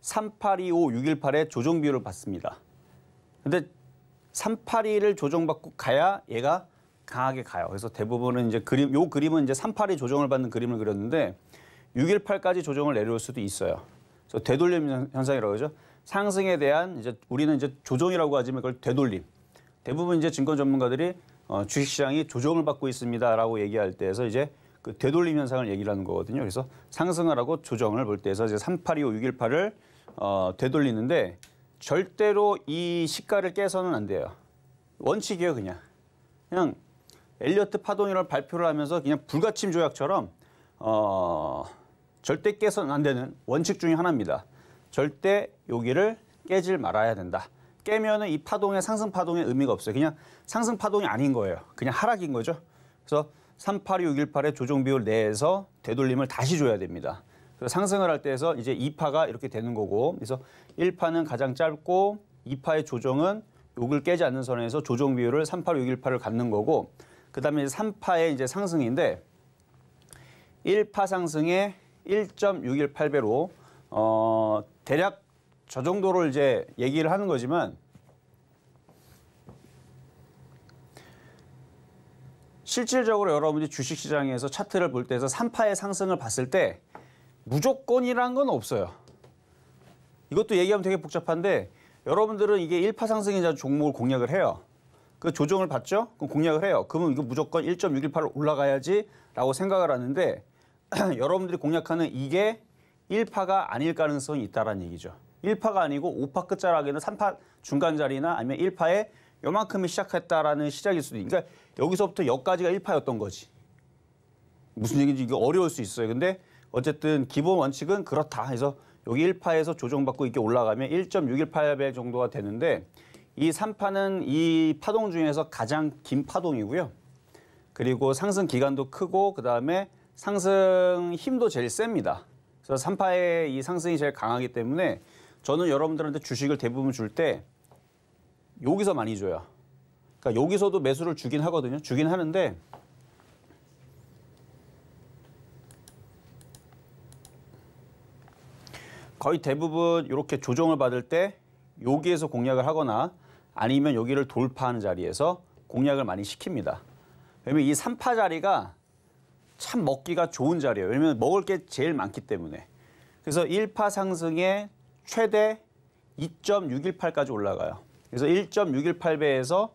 3825, 618의 조정 비율을 받습니다. 근데 382를 조정받고 가야 얘가 강하게 가요. 그래서 대부분은 이제 요 그림은 이제 382 조정을 받는 그림을 그렸는데 618까지 조정을 내려올 수도 있어요. 그래서 되돌림 현상이라고 그러죠. 상승에 대한 이제 우리는 이제 조정이라고 하지만 그걸 되돌림. 대부분 이제 증권 전문가들이 주식시장이 조정을 받고 있습니다라고 얘기할 때에서 이제 그 되돌림 현상을 얘기를 하는 거거든요. 그래서 상승을 하고 조정을 볼 때에서 이제 3825, 618을 되돌리는데 절대로 이 시가를 깨서는 안 돼요. 원칙이에요, 그냥 엘리어트 파동이라는 발표를 하면서 그냥 불가침 조약처럼 절대 깨서는 안 되는 원칙 중에 하나입니다. 절대 여기를 깨질 말아야 된다. 깨면은 이 파동의 상승 파동의 의미가 없어요. 그냥 상승 파동이 아닌 거예요. 그냥 하락인 거죠. 그래서 382,618의 조정 비율 내에서 되돌림을 다시 줘야 됩니다. 그래서 상승을 할 때에서 이제 2파가 이렇게 되는 거고, 그래서 1파는 가장 짧고 2파의 조정은 요걸 깨지 않는 선에서 조정 비율을 382,618을 갖는 거고, 그다음에 3파의 이제 상승인데 1파 상승에 1.618배로 대략 저 정도를 이제 얘기를 하는 거지만 실질적으로 여러분들이 주식시장에서 차트를 볼 때에서 3파의 상승을 봤을 때 무조건이란 건 없어요. 이것도 얘기하면 되게 복잡한데 여러분들은 이게 1파 상승이자 종목을 공략을 해요. 그 조정을 받죠? 그럼 공략을 해요. 그러면 이거 무조건 1.618로 올라가야지 라고 생각을 하는데 여러분들이 공략하는 이게 1파가 아닐 가능성이 있다는 얘기죠. 1파가 아니고 5파 끝자락에는 3파 중간 자리나 아니면 1파에 요만큼이 시작했다라는 시작일 수도 있고, 그러니까 여기서부터 여기까지가 1파였던 거지. 무슨 얘기인지 이게 어려울 수 있어요. 근데 어쨌든 기본 원칙은 그렇다 해서 여기 1파에서 조정받고 이렇게 올라가면 1.618배 정도가 되는데 이 3파는 이 파동 중에서 가장 긴 파동이고요. 그리고 상승 기간도 크고 그다음에 상승 힘도 제일 셉니다. 그래서 3파의 이 상승이 제일 강하기 때문에 저는 여러분들한테 주식을 대부분 줄 때 여기서 많이 줘요. 그러니까 여기서도 매수를 주긴 하거든요. 주긴 하는데 거의 대부분 이렇게 조정을 받을 때 여기에서 공략을 하거나 아니면 여기를 돌파하는 자리에서 공략을 많이 시킵니다. 왜냐면 이 3파 자리가 참 먹기가 좋은 자리예요. 왜냐면 먹을 게 제일 많기 때문에. 그래서 1파 상승에 최대 2.618까지 올라가요. 그래서 1.618배에서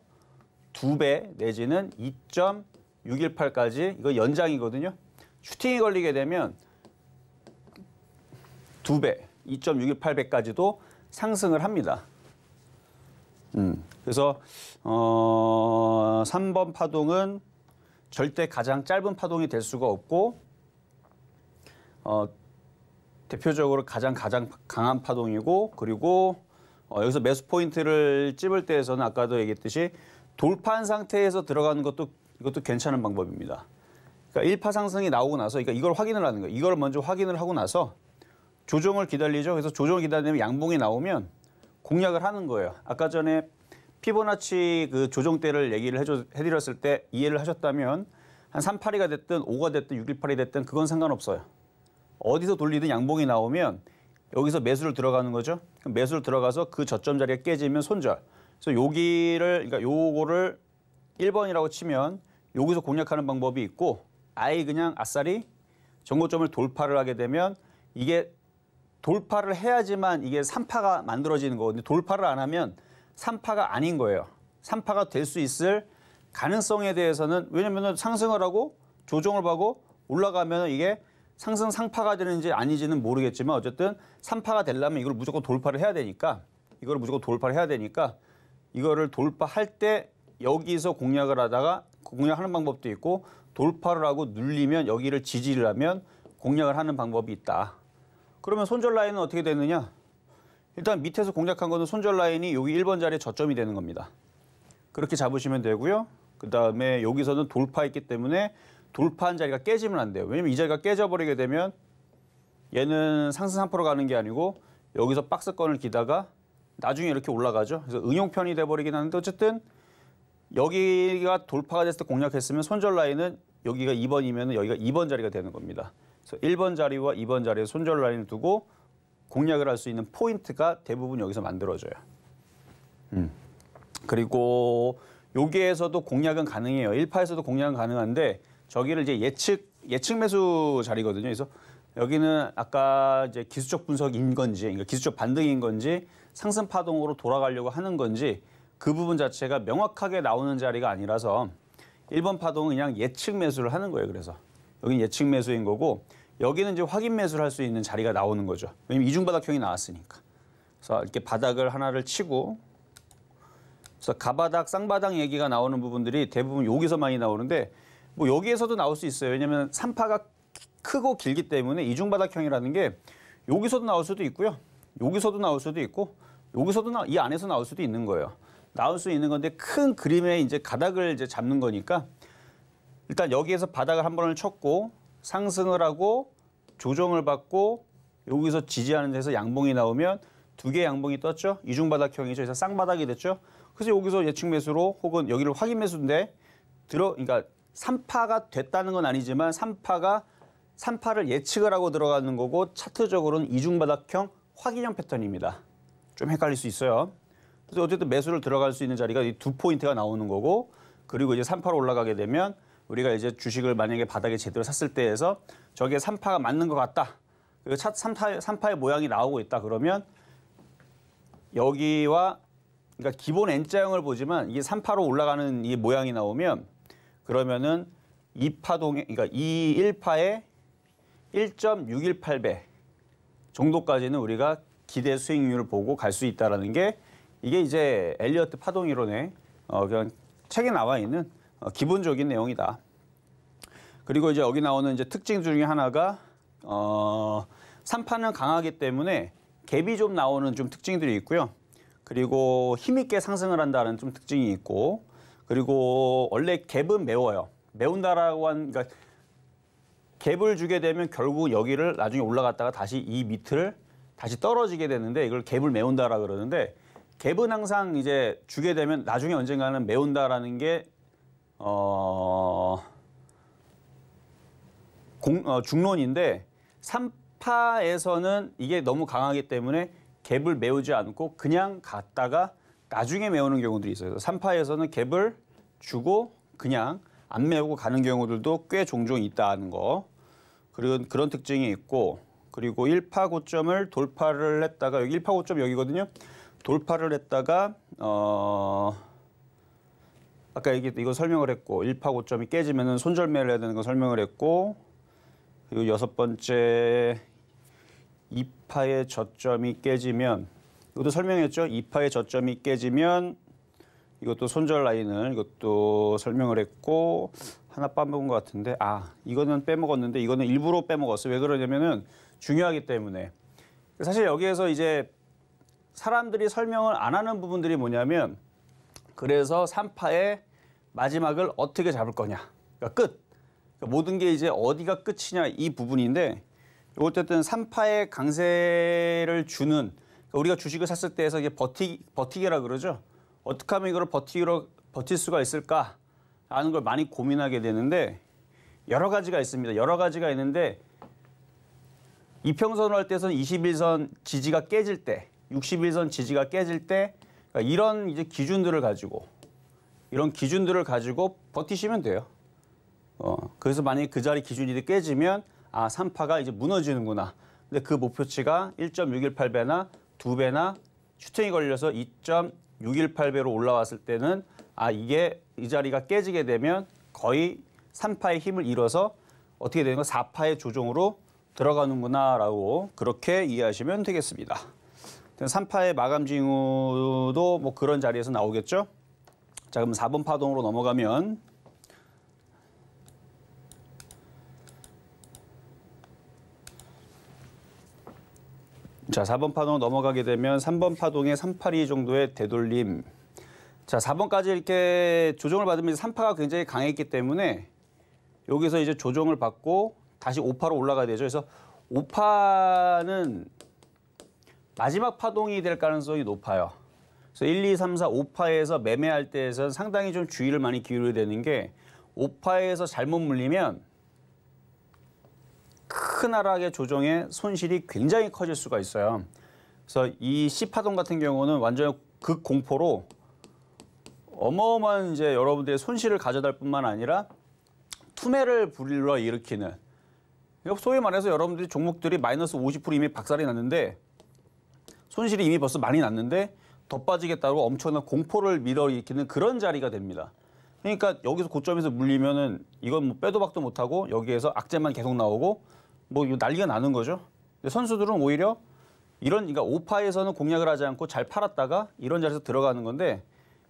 2배 내지는 2.618까지 이거 연장이거든요. 슈팅이 걸리게 되면 2배, 2.618배까지도 상승을 합니다. 그래서 3번 파동은 절대 가장 짧은 파동이 될 수가 없고 대표적으로 가장 강한 파동이고, 그리고 여기서 매수 포인트를 찝을 때에서는 아까도 얘기했듯이 돌파한 상태에서 들어가는 것도 이것도 괜찮은 방법입니다. 그러니까 1파 상승이 나오고 나서 그러니까 이걸 확인을 하는 거예요. 이걸 먼저 확인을 하고 나서 조정을 기다리죠. 그래서 조정을 기다리면 양봉이 나오면 공략을 하는 거예요. 아까 전에 피보나치 그 조정대를 얘기를 해드렸을 때 이해를 하셨다면 한 382가 됐든 5가 됐든 618이 됐든 그건 상관없어요. 어디서 돌리든 양봉이 나오면 여기서 매수를 들어가는 거죠. 그럼 매수를 들어가서 그 저점 자리가 깨지면 손절. 그래서 여기를 그러니까 요거를 1번이라고 치면 여기서 공략하는 방법이 있고, 아예 그냥 아싸리 정고점을 돌파를 하게 되면 이게 돌파를 해야지만 이게 3파가 만들어지는 거거든요. 돌파를 안 하면 3파가 아닌 거예요. 3파가 될 수 있을 가능성에 대해서는, 왜냐면은 상승을 하고 조정을 하고 올라가면 이게 상승 상파가 되는지 아니지는 모르겠지만 어쨌든 3파가 되려면 이걸 무조건 돌파를 해야 되니까 이거를 돌파할 때 여기서 공략을 하다가 공략하는 방법도 있고, 돌파를 하고 눌리면 여기를 지지를 하면 공략을 하는 방법이 있다. 그러면 손절 라인은 어떻게 되느냐? 일단 밑에서 공략한 거는 손절 라인이 여기 1번 자리에 저점이 되는 겁니다. 그렇게 잡으시면 되고요. 그다음에 여기서는 돌파했기 때문에 돌파한 자리가 깨지면 안 돼요. 왜냐면 이 자리가 깨져버리게 되면 얘는 상승 3% 가는 게 아니고 여기서 박스권을 기다가 나중에 이렇게 올라가죠. 그래서 응용편이 돼버리긴 하는데 어쨌든 여기가 돌파가 됐을 때 공략했으면 손절 라인은 여기가 2번이면 여기가 2번 자리가 되는 겁니다. 그래서 1번 자리와 2번 자리에 손절 라인을 두고 공략을 할 수 있는 포인트가 대부분 여기서 만들어져요. 그리고 여기에서도 공략은 가능해요. 1파에서도 공략은 가능한데 저기를 이제 예측 매수 자리거든요. 그래서 여기는 아까 이제 기술적 분석인 건지, 그러니까 기술적 반등인 건지, 상승 파동으로 돌아가려고 하는 건지 그 부분 자체가 명확하게 나오는 자리가 아니라서 1번 파동은 그냥 예측 매수를 하는 거예요. 그래서 여기는 예측 매수인 거고 여기는 이제 확인 매수를 할 수 있는 자리가 나오는 거죠. 왜냐면 이중바닥형이 나왔으니까. 그래서 이렇게 바닥을 하나를 치고 그래서 가바닥, 쌍바닥 얘기가 나오는 부분들이 대부분 여기서 많이 나오는데 뭐 여기에서도 나올 수 있어요. 왜냐하면 3파가 크고 길기 때문에 이중바닥형이라는 게 여기서도 나올 수도 있고요. 여기서도 나올 수도 있고 여기서도 이 안에서 나올 수도 있는 거예요. 나올 수 있는 건데 큰 그림의 이제 가닥을 이제 잡는 거니까 일단 여기에서 바닥을 한 번을 쳤고 상승을 하고 조정을 받고 여기서 지지하는 데서 양봉이 나오면 두 개의 양봉이 떴죠. 이중바닥형이죠. 그래서 쌍바닥이 됐죠. 그래서 여기서 예측 매수로 혹은 여기를 확인 매수인데 그러니까 3파가 됐다는 건 아니지만 3파를 예측을 하고 들어가는 거고 차트적으로는 이중바닥형 확인형 패턴입니다. 좀 헷갈릴 수 있어요. 그래서 어쨌든 매수를 들어갈 수 있는 자리가 이 두 포인트가 나오는 거고 그리고 이제 3파로 올라가게 되면 우리가 이제 주식을 만약에 바닥에 제대로 샀을 때에서 저게 3파가 맞는 것 같다. 그리고 3파의 모양이 나오고 있다. 그러면 여기와 그러니까 기본 N자형을 보지만 이게 3파로 올라가는 이 모양이 나오면 그러면은 이 파동에 그러니까 이 1파의 1.618배 정도까지는 우리가 기대 수익률을 보고 갈 수 있다라는 게 이게 이제 엘리어트 파동 이론의 그냥 책에 나와 있는 기본적인 내용이다. 그리고 이제 여기 나오는 이제 특징 중에 하나가 3파는 강하기 때문에 갭이 좀 나오는 좀 특징들이 있고요. 그리고 힘있게 상승을 한다는 좀 특징이 있고 그리고 원래 갭은 메워요. 메운다라고 한 그러니까 갭을 주게 되면 결국 여기를 나중에 올라갔다가 다시 이 밑을 다시 떨어지게 되는데 이걸 갭을 메운다라 그러는데 갭은 항상 이제 주게 되면 나중에 언젠가는 메운다라는 게 중론인데 3파에서는 이게 너무 강하기 때문에 갭을 메우지 않고 그냥 갔다가 나중에 메우는 경우들이 있어요. 3파에서는 갭을 주고 그냥 안 메우고 가는 경우들도 꽤 종종 있다는 거. 그리고 그런 특징이 있고 그리고 1파 고점을 돌파를 했다가 여기 1파 고점 여기거든요. 돌파를 했다가 아까 이거 설명을 했고 1파 고점이 깨지면은 손절매를 해야 되는 거 설명을 했고 그리고 여섯 번째 2파의 저점이 깨지면 이것도 설명했죠. 2파의 저점이 깨지면 이것도 손절 라인을 이것도 설명을 했고 하나 빼먹은 것 같은데 이거는 빼먹었는데 이거는 일부러 빼먹었어요. 왜 그러냐면은 중요하기 때문에 사실 여기에서 이제 사람들이 설명을 안 하는 부분들이 뭐냐면 그래서 3파의 마지막을 어떻게 잡을 거냐. 그러니까 끝. 그러니까 모든 게 이제 어디가 끝이냐 이 부분인데 어쨌든 3파의 강세를 주는 그러니까 우리가 주식을 샀을 때에서 이게 버티기라 그러죠. 어떻게 하면 이걸 버틸 수가 있을까 하는 걸 많이 고민하게 되는데 여러 가지가 있습니다. 여러 가지가 있는데 이평선을 할 때서는 21선 지지가 깨질 때 61선 지지가 깨질 때 그러니까 이런 이제 기준들을 가지고 버티시면 돼요. 그래서 만약에 그 자리 기준이 깨지면 3파가 이제 무너지는구나. 근데 그 목표치가 1.618배나 2배나 슈팅이 걸려서 2.618배로 올라왔을 때는 이게 이 자리가 깨지게 되면 거의 3파의 힘을 잃어서 어떻게 되는 거 4파의 조정으로 들어가는구나라고 그렇게 이해하시면 되겠습니다. 3파의 마감 징후도 뭐 그런 자리에서 나오겠죠. 자, 그럼 4번 파동으로 넘어가면 자, 4번 파동 넘어가게 되면 3번 파동의 382 정도의 되돌림. 자, 4번까지 이렇게 조정을 받으면 3파가 굉장히 강했기 때문에 여기서 이제 조정을 받고 다시 5파로 올라가야 되죠. 그래서 5파는 마지막 파동이 될 가능성이 높아요. 그래서 1, 2, 3, 4, 5파에서 매매할 때에서는 상당히 좀 주의를 많이 기울여야 되는 게 5파에서 잘못 물리면 큰 하락의 조정에 손실이 굉장히 커질 수가 있어요. 그래서 이 C파동 같은 경우는 완전 극공포로 어마어마한 이제 여러분들의 손실을 가져다 뿐만 아니라 투매를 불러일으키는 소위 말해서 여러분들이 종목들이 마이너스 50% 이미 박살이 났는데 손실이 이미 벌써 많이 났는데 더 빠지겠다고 엄청난 공포를 밀어일으키는 그런 자리가 됩니다. 그러니까 여기서 고점에서 물리면은 이건 뭐 빼도 박도 못하고 여기에서 악재만 계속 나오고 뭐 이거 난리가 나는 거죠. 근데 선수들은 오히려 이런 그러니까 오파에서는 공략을 하지 않고 잘 팔았다가 이런 자리에서 들어가는 건데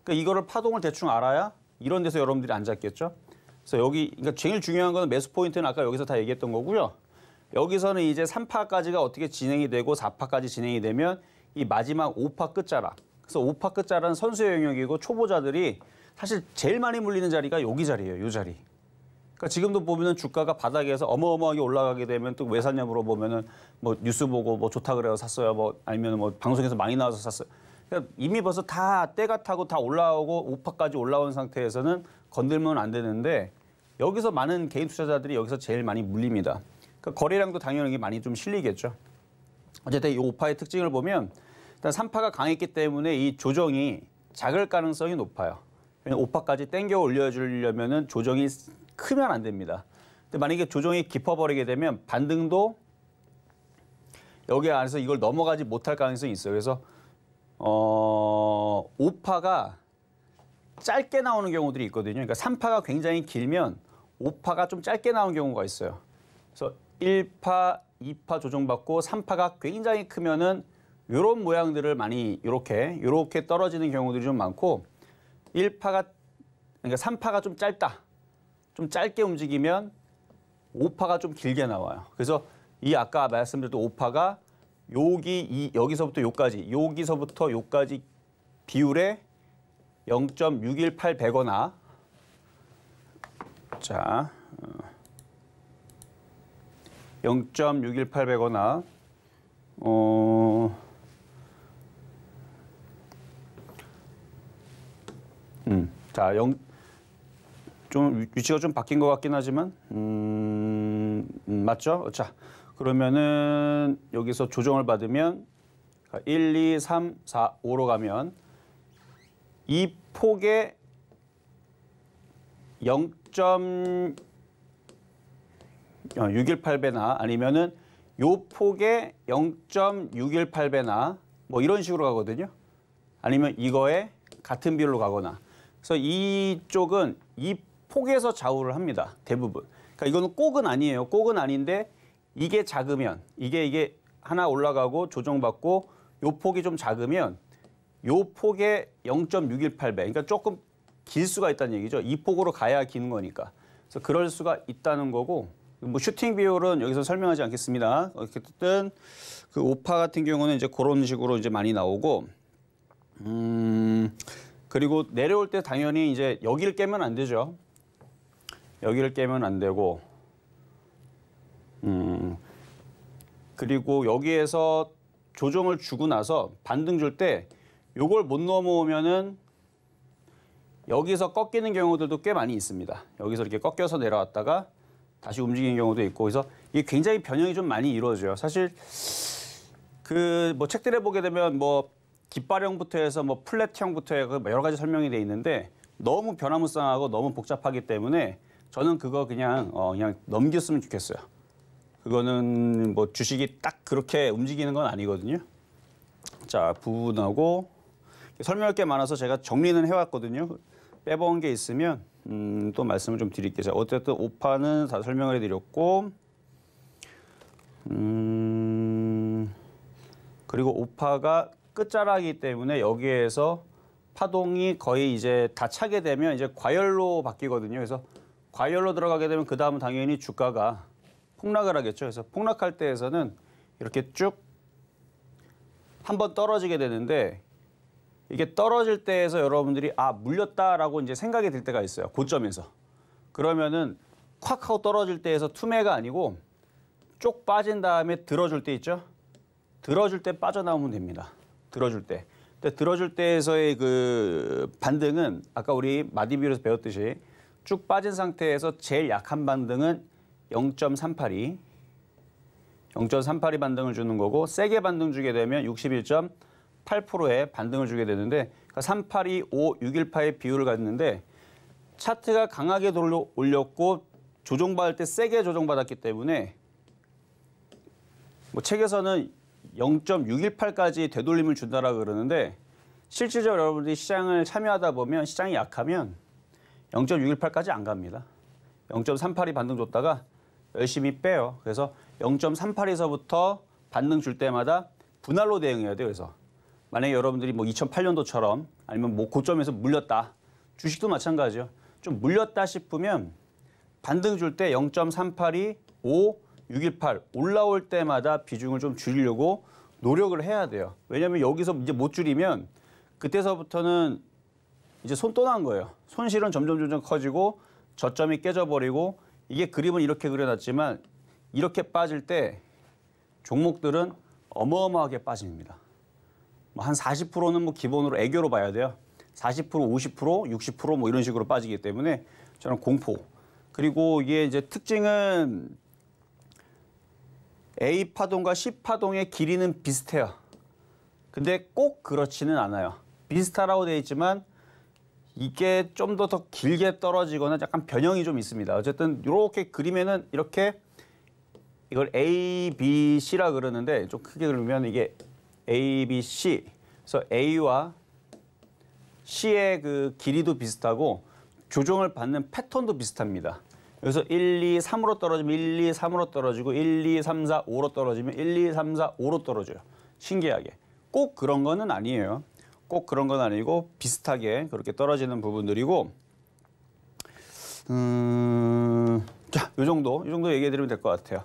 그러니까 이거를 파동을 대충 알아야 이런 데서 여러분들이 앉았겠죠. 그래서 여기 그러니까 제일 중요한 거는 매수 포인트는 아까 여기서 다 얘기했던 거고요. 여기서는 이제 3파까지가 어떻게 진행이 되고 4파까지 진행이 되면 이 마지막 5파 끝자락. 그래서 5파 끝자락은 선수의 영역이고 초보자들이 사실 제일 많이 물리는 자리가 여기 자리예요. 이 자리. 그러니까 지금도 보면은 주가가 바닥에서 어마어마하게 올라가게 되면 또 왜 샀냐 물어보면은 뭐 뉴스 보고 뭐 좋다 그래서 샀어요. 뭐 아니면 뭐 방송에서 많이 나와서 샀어요. 그러니까 이미 벌써 다 때가 타고 다 올라오고 5파까지 올라온 상태에서는 건들면 안 되는데 여기서 많은 개인 투자자들이 여기서 제일 많이 물립니다. 그러니까 거래량도 당연히 많이 좀 실리겠죠. 어쨌든 이 5파의 특징을 보면 일단 3파가 강했기 때문에 이 조정이 작을 가능성이 높아요. 5파까지 땡겨 올려주려면은 조정이 크면 안 됩니다. 근데 만약에 조정이 깊어버리게 되면 반등도 여기 안에서 이걸 넘어가지 못할 가능성이 있어요. 그래서 5파가 짧게 나오는 경우들이 있거든요. 그러니까 3파가 굉장히 길면 5파가 좀 짧게 나오는 경우가 있어요. 그래서 1파, 2파 조정받고 3파가 굉장히 크면은 이런 모양들을 많이 이렇게 떨어지는 경우들이 좀 많고 1파가 그러니까 3파가 좀 짧다. 좀 짧게 움직이면 5파가 좀 길게 나와요. 그래서 이 아까 말씀드렸던 5파가 여기서부터 여기까지 비율에 0.618배거나 자 0.618배거나 자, 좀 위치가 좀 바뀐 것 같긴 하지만 맞죠? 자, 그러면은 여기서 조정을 받으면 1, 2, 3, 4, 5로 가면 이 폭의 0.618배나 아니면은 요 폭의 0.618배나 뭐 이런 식으로 가거든요. 아니면 이거에 같은 비율로 가거나. 그래서 이쪽은 이 폭에서 좌우를 합니다. 대부분. 그러니까 이거는 꼭은 아니에요. 꼭은 아닌데 이게 작으면 이게 하나 올라가고 조정받고 요 폭이 좀 작으면 요 폭의 0.618배. 그러니까 조금 길 수가 있다는 얘기죠. 이 폭으로 가야 기는 거니까. 그래서 그럴 수가 있다는 거고 뭐 슈팅 비율은 여기서 설명하지 않겠습니다. 어쨌든 그 5파 같은 경우는 이제 그런 식으로 이제 많이 나오고 그리고 내려올 때 당연히 이제 여기를 깨면 안 되죠. 여기를 깨면 안 되고 그리고 여기에서 조정을 주고 나서 반등 줄 때 요걸 못 넘어오면은 여기서 꺾이는 경우들도 꽤 많이 있습니다. 여기서 이렇게 꺾여서 내려왔다가 다시 움직이는 경우도 있고 그래서 이게 굉장히 변형이 좀 많이 이루어져요. 사실 그 뭐 책들에 보게 되면 뭐 깃발형부터 해서 뭐 플랫형부터 해서 여러 가지 설명이 돼 있는데 너무 변화무쌍하고 너무 복잡하기 때문에 저는 그거 그냥 넘겼으면 좋겠어요. 그거는 뭐 주식이 딱 그렇게 움직이는 건 아니거든요. 자, 부분하고 설명할 게 많아서 제가 정리는 해왔거든요. 빼본 게 있으면 또 말씀을 좀 드릴게요. 자, 어쨌든 5파는 다 설명을 해드렸고 그리고 5파가 끝자락이기 때문에 여기에서 파동이 거의 이제 다 차게 되면 이제 과열로 바뀌거든요. 그래서 과열로 들어가게 되면 그 다음은 당연히 주가가 폭락을 하겠죠. 그래서 폭락할 때에서는 이렇게 쭉 한번 떨어지게 되는데 이게 떨어질 때에서 여러분들이 물렸다라고 이제 생각이 들 때가 있어요. 고점에서. 그러면은 콱 하고 떨어질 때에서 투매가 아니고 쭉 빠진 다음에 들어줄 때 있죠. 들어줄 때 빠져나오면 됩니다. 들어줄 때. 근데 들어줄 때에서의 그 반등은 아까 우리 마디비율에서 배웠듯이 쭉 빠진 상태에서 제일 약한 반등은 0.382 반등을 주는 거고 세게 반등 주게 되면 61.8%의 반등을 주게 되는데 3825, 618의 비율을 갖는데 차트가 강하게 올렸고 조정받을 때 세게 조정받았기 때문에 뭐 책에서는 0.618까지 되돌림을 준다라고 그러는데 실질적으로 여러분들이 시장을 참여하다 보면 시장이 약하면 0.618까지 안 갑니다. 0.38이 반등 줬다가 열심히 빼요. 그래서 0.38에서부터 반등 줄 때마다 분할로 대응해야 돼요. 그래서 만약에 여러분들이 뭐 2008년도처럼 아니면 뭐 고점에서 물렸다. 주식도 마찬가지죠. 좀 물렸다 싶으면 반등 줄 때 0.382, 5, 618 올라올 때마다 비중을 좀 줄이려고 노력을 해야 돼요. 왜냐하면 여기서 이제 못 줄이면 그때서부터는 이제 손 떠난 거예요. 손실은 점점 커지고 저점이 깨져버리고 이게 그림은 이렇게 그려놨지만 이렇게 빠질 때 종목들은 어마어마하게 빠집니다. 뭐 한 40%는 뭐 기본으로 애교로 봐야 돼요. 40%, 50%, 60% 이런 식으로 빠지기 때문에 저는 공포. 그리고 이게 이제 특징은 A 파동과 C 파동의 길이는 비슷해요. 근데 꼭 그렇지는 않아요. 비슷하라고 되어 있지만 이게 좀 더 길게 떨어지거나 약간 변형이 좀 있습니다. 어쨌든 이렇게 그림에는 이렇게 이걸 A, B, C라 그러는데 좀 크게 그리면 이게 A, B, C. 그래서 A와 C의 그 길이도 비슷하고 조정을 받는 패턴도 비슷합니다. 여기서 1, 2, 3으로 떨어지면 1, 2, 3으로 떨어지고 1, 2, 3, 4, 5로 떨어지면 1, 2, 3, 4, 5로 떨어져요. 신기하게. 꼭 그런 거는 아니에요. 꼭 그런 건 아니고 비슷하게 그렇게 떨어지는 부분들이고 자, 이 정도 얘기해 드리면 될 것 같아요.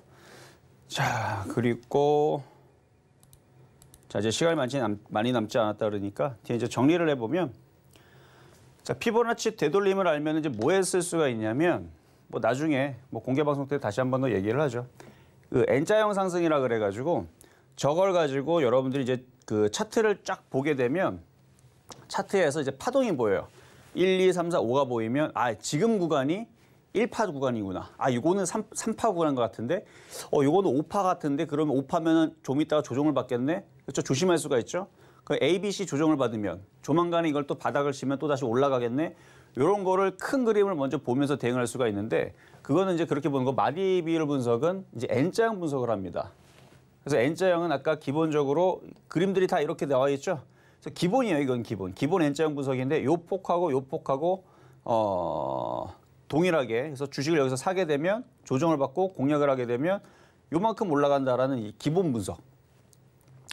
자, 그리고 자, 이제 시간이 많이 남지 않았다 그러니까 뒤에 이제 정리를 해보면 자, 피보나치 되돌림을 알면 이제 뭐에 쓸 수가 있냐면 뭐 나중에 뭐 공개 방송 때 다시 한 번 더 얘기를 하죠. 그 N자형 상승이라 그래가지고 저걸 가지고 여러분들이 이제 그 차트를 쫙 보게 되면 차트에서 이제 파동이 보여요. 1, 2, 3, 4, 5가 보이면 지금 구간이 1파 구간이구나. 이거는 3파 구간인 것 같은데 이거는 5파 같은데 그러면 5파면은 좀 있다가 조정을 받겠네. 그렇죠? 조심할 수가 있죠. 그 A, B, C 조정을 받으면 조만간에 이걸 또 바닥을 치면 또 다시 올라가겠네. 이런 거를 큰 그림을 먼저 보면서 대응할 수가 있는데 그거는 이제 그렇게 보는 거 마디 비율 분석은 이제 N자형 분석을 합니다. 그래서 N자형은 아까 기본적으로 그림들이 다 이렇게 나와 있죠. 그래서 기본이에요. 이건 기본 N자형 분석인데 요 폭하고 동일하게 그래서 주식을 여기서 사게 되면 조정을 받고 공략을 하게 되면 요만큼 올라간다라는 이 기본 분석.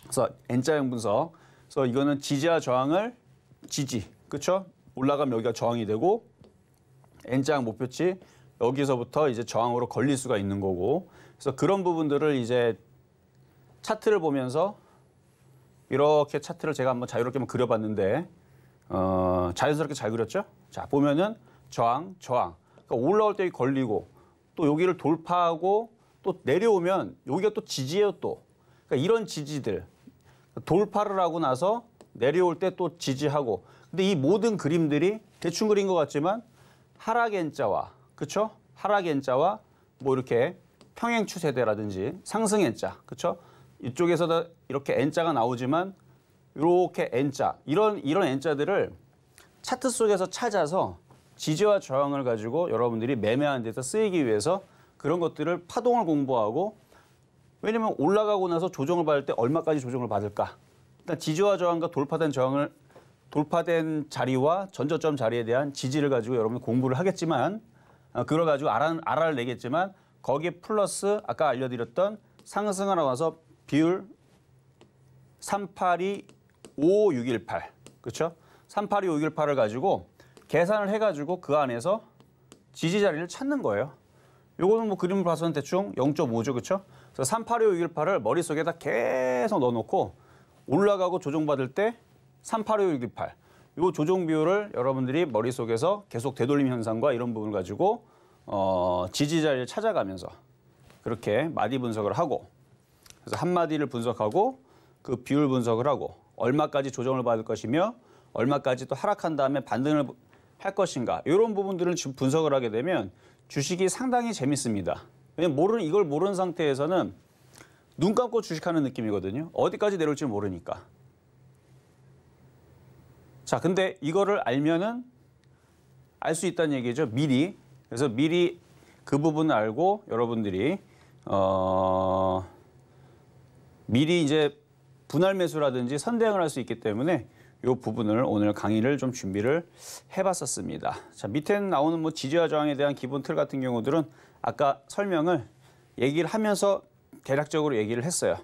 그래서 N자형 분석. 그래서 이거는 지지와 저항을 그렇죠? 올라가면 여기가 저항이 되고 N자형 목표치 여기서부터 이제 저항으로 걸릴 수가 있는 거고. 그래서 그런 부분들을 이제 차트를 보면서 이렇게 차트를 제가 한번 자유롭게 한번 그려봤는데 자연스럽게 잘 그렸죠? 자, 보면은 저항. 그러니까 올라올 때 걸리고 또 여기를 돌파하고 또 내려오면 여기가 또 지지예요 또. 그러니까 이런 지지들 돌파를 하고 나서 내려올 때 또 지지하고. 근데 이 모든 그림들이 대충 그린 것 같지만 하락 N자와 그렇죠? 하락 N자와 뭐 이렇게 평행 추세대라든지 상승 N자 그렇죠? 이쪽에서도 이렇게 N자가 나오지만 이렇게 N자 이런 N자들을 차트 속에서 찾아서 지지와 저항을 가지고 여러분들이 매매하는 데서 쓰이기 위해서 그런 것들을 파동을 공부하고 왜냐면 올라가고 나서 조정을 받을 때 얼마까지 조정을 받을까? 일단 지지와 저항과 돌파된 자리와 전저점 자리에 대한 지지를 가지고 여러분 공부를 하겠지만 그걸 가지고 알아를 내겠지만 거기에 플러스 아까 알려드렸던 상승을 하고 나서 비율 382, 5, 6, 1, 8 그렇죠? 382, 5, 6, 1, 8을 가지고 계산을 해가지고 그 안에서 지지 자리를 찾는 거예요. 요거는 뭐 그림을 봐서는 대충 0.5죠, 그렇죠? 그래서 382, 5, 6, 1, 8을 머릿속에다 계속 넣어놓고 올라가고 조정받을 때 382, 5, 6, 1, 8 요 조정 비율을 여러분들이 머릿속에서 계속 되돌림 현상과 이런 부분을 가지고 지지 자리를 찾아가면서 그렇게 마디 분석을 하고 그래서 한 마디를 분석하고 그 비율 분석을 하고 얼마까지 조정을 받을 것이며 얼마까지 또 하락한 다음에 반등을 할 것인가 이런 부분들을 지금 분석을 하게 되면 주식이 상당히 재밌습니다. 왜냐면 이걸 모르는 상태에서는 눈 감고 주식하는 느낌이거든요. 어디까지 내려올지 모르니까. 자, 근데 이거를 알면은 알 수 있다는 얘기죠. 미리. 그래서 미리 그 부분을 알고 여러분들이 미리 이제 분할 매수라든지 선대응을 할 수 있기 때문에 이 부분을 오늘 강의를 좀 준비를 해봤었습니다. 자, 밑에 나오는 뭐 지지와 저항에 대한 기본 틀 같은 경우들은 아까 설명을 얘기를 하면서 대략적으로 얘기를 했어요.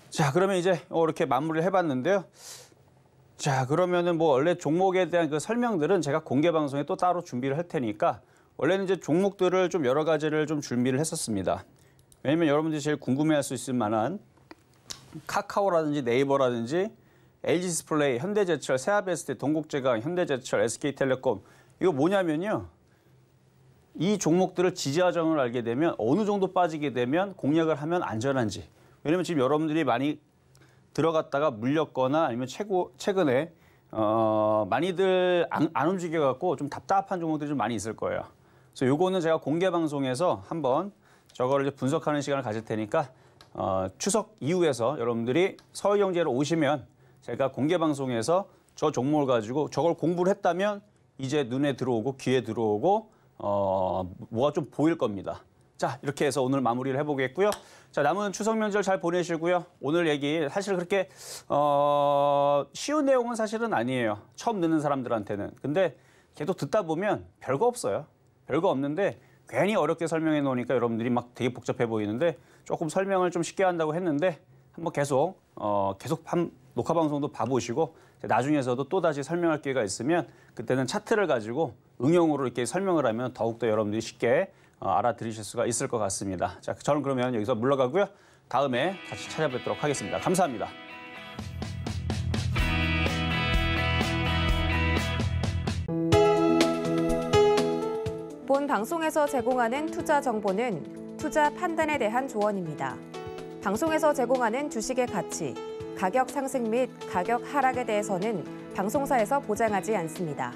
자, 그러면 이제 이렇게 마무리를 해봤는데요. 자, 그러면은 뭐 원래 종목에 대한 그 설명들은 제가 공개 방송에 또 따로 준비를 할 테니까 원래는 이제 종목들을 좀 여러 가지를 좀 준비를 했었습니다. 왜냐면 여러분들이 제일 궁금해할 수 있을 만한 카카오라든지 네이버라든지 LG디스플레이, 현대제철, 세아베스트, 동국제강, 현대제철, SK텔레콤 이거 뭐냐면요. 이 종목들을 지지와 저항을 알게 되면 어느 정도 빠지게 되면 공략을 하면 안전한지. 왜냐면 지금 여러분들이 많이 들어갔다가 물렸거나 아니면 최근에 많이들 안 움직여갖고 좀 답답한 종목들이 좀 많이 있을 거예요. 그래서 요거는 제가 공개 방송에서 한번 저거를 이제 분석하는 시간을 가질 테니까 추석 이후에서 여러분들이 서울경제로 오시면 제가 공개 방송에서 저 종목을 가지고 저걸 공부를 했다면 이제 눈에 들어오고 귀에 들어오고 뭐가 좀 보일 겁니다. 자, 이렇게 해서 오늘 마무리를 해보겠고요. 자, 남은 추석 명절 잘 보내시고요. 오늘 얘기 사실 그렇게 쉬운 내용은 사실은 아니에요. 처음 듣는 사람들한테는. 근데 계속 듣다 보면 별거 없어요. 별거 없는데 괜히 어렵게 설명해 놓으니까 여러분들이 막 되게 복잡해 보이는데 조금 설명을 좀 쉽게 한다고 했는데 한번 계속 녹화 방송도 봐보시고 나중에서도 또 다시 설명할 기회가 있으면 그때는 차트를 가지고 응용으로 이렇게 설명을 하면 더욱더 여러분들이 쉽게 알아들으실 수가 있을 것 같습니다. 자, 저는 그러면 여기서 물러가고요. 다음에 다시 찾아뵙도록 하겠습니다. 감사합니다. 본 방송에서 제공하는 투자 정보는 투자 판단에 대한 조언입니다. 방송에서 제공하는 주식의 가치, 가격 상승 및 가격 하락에 대해서는 방송사에서 보장하지 않습니다.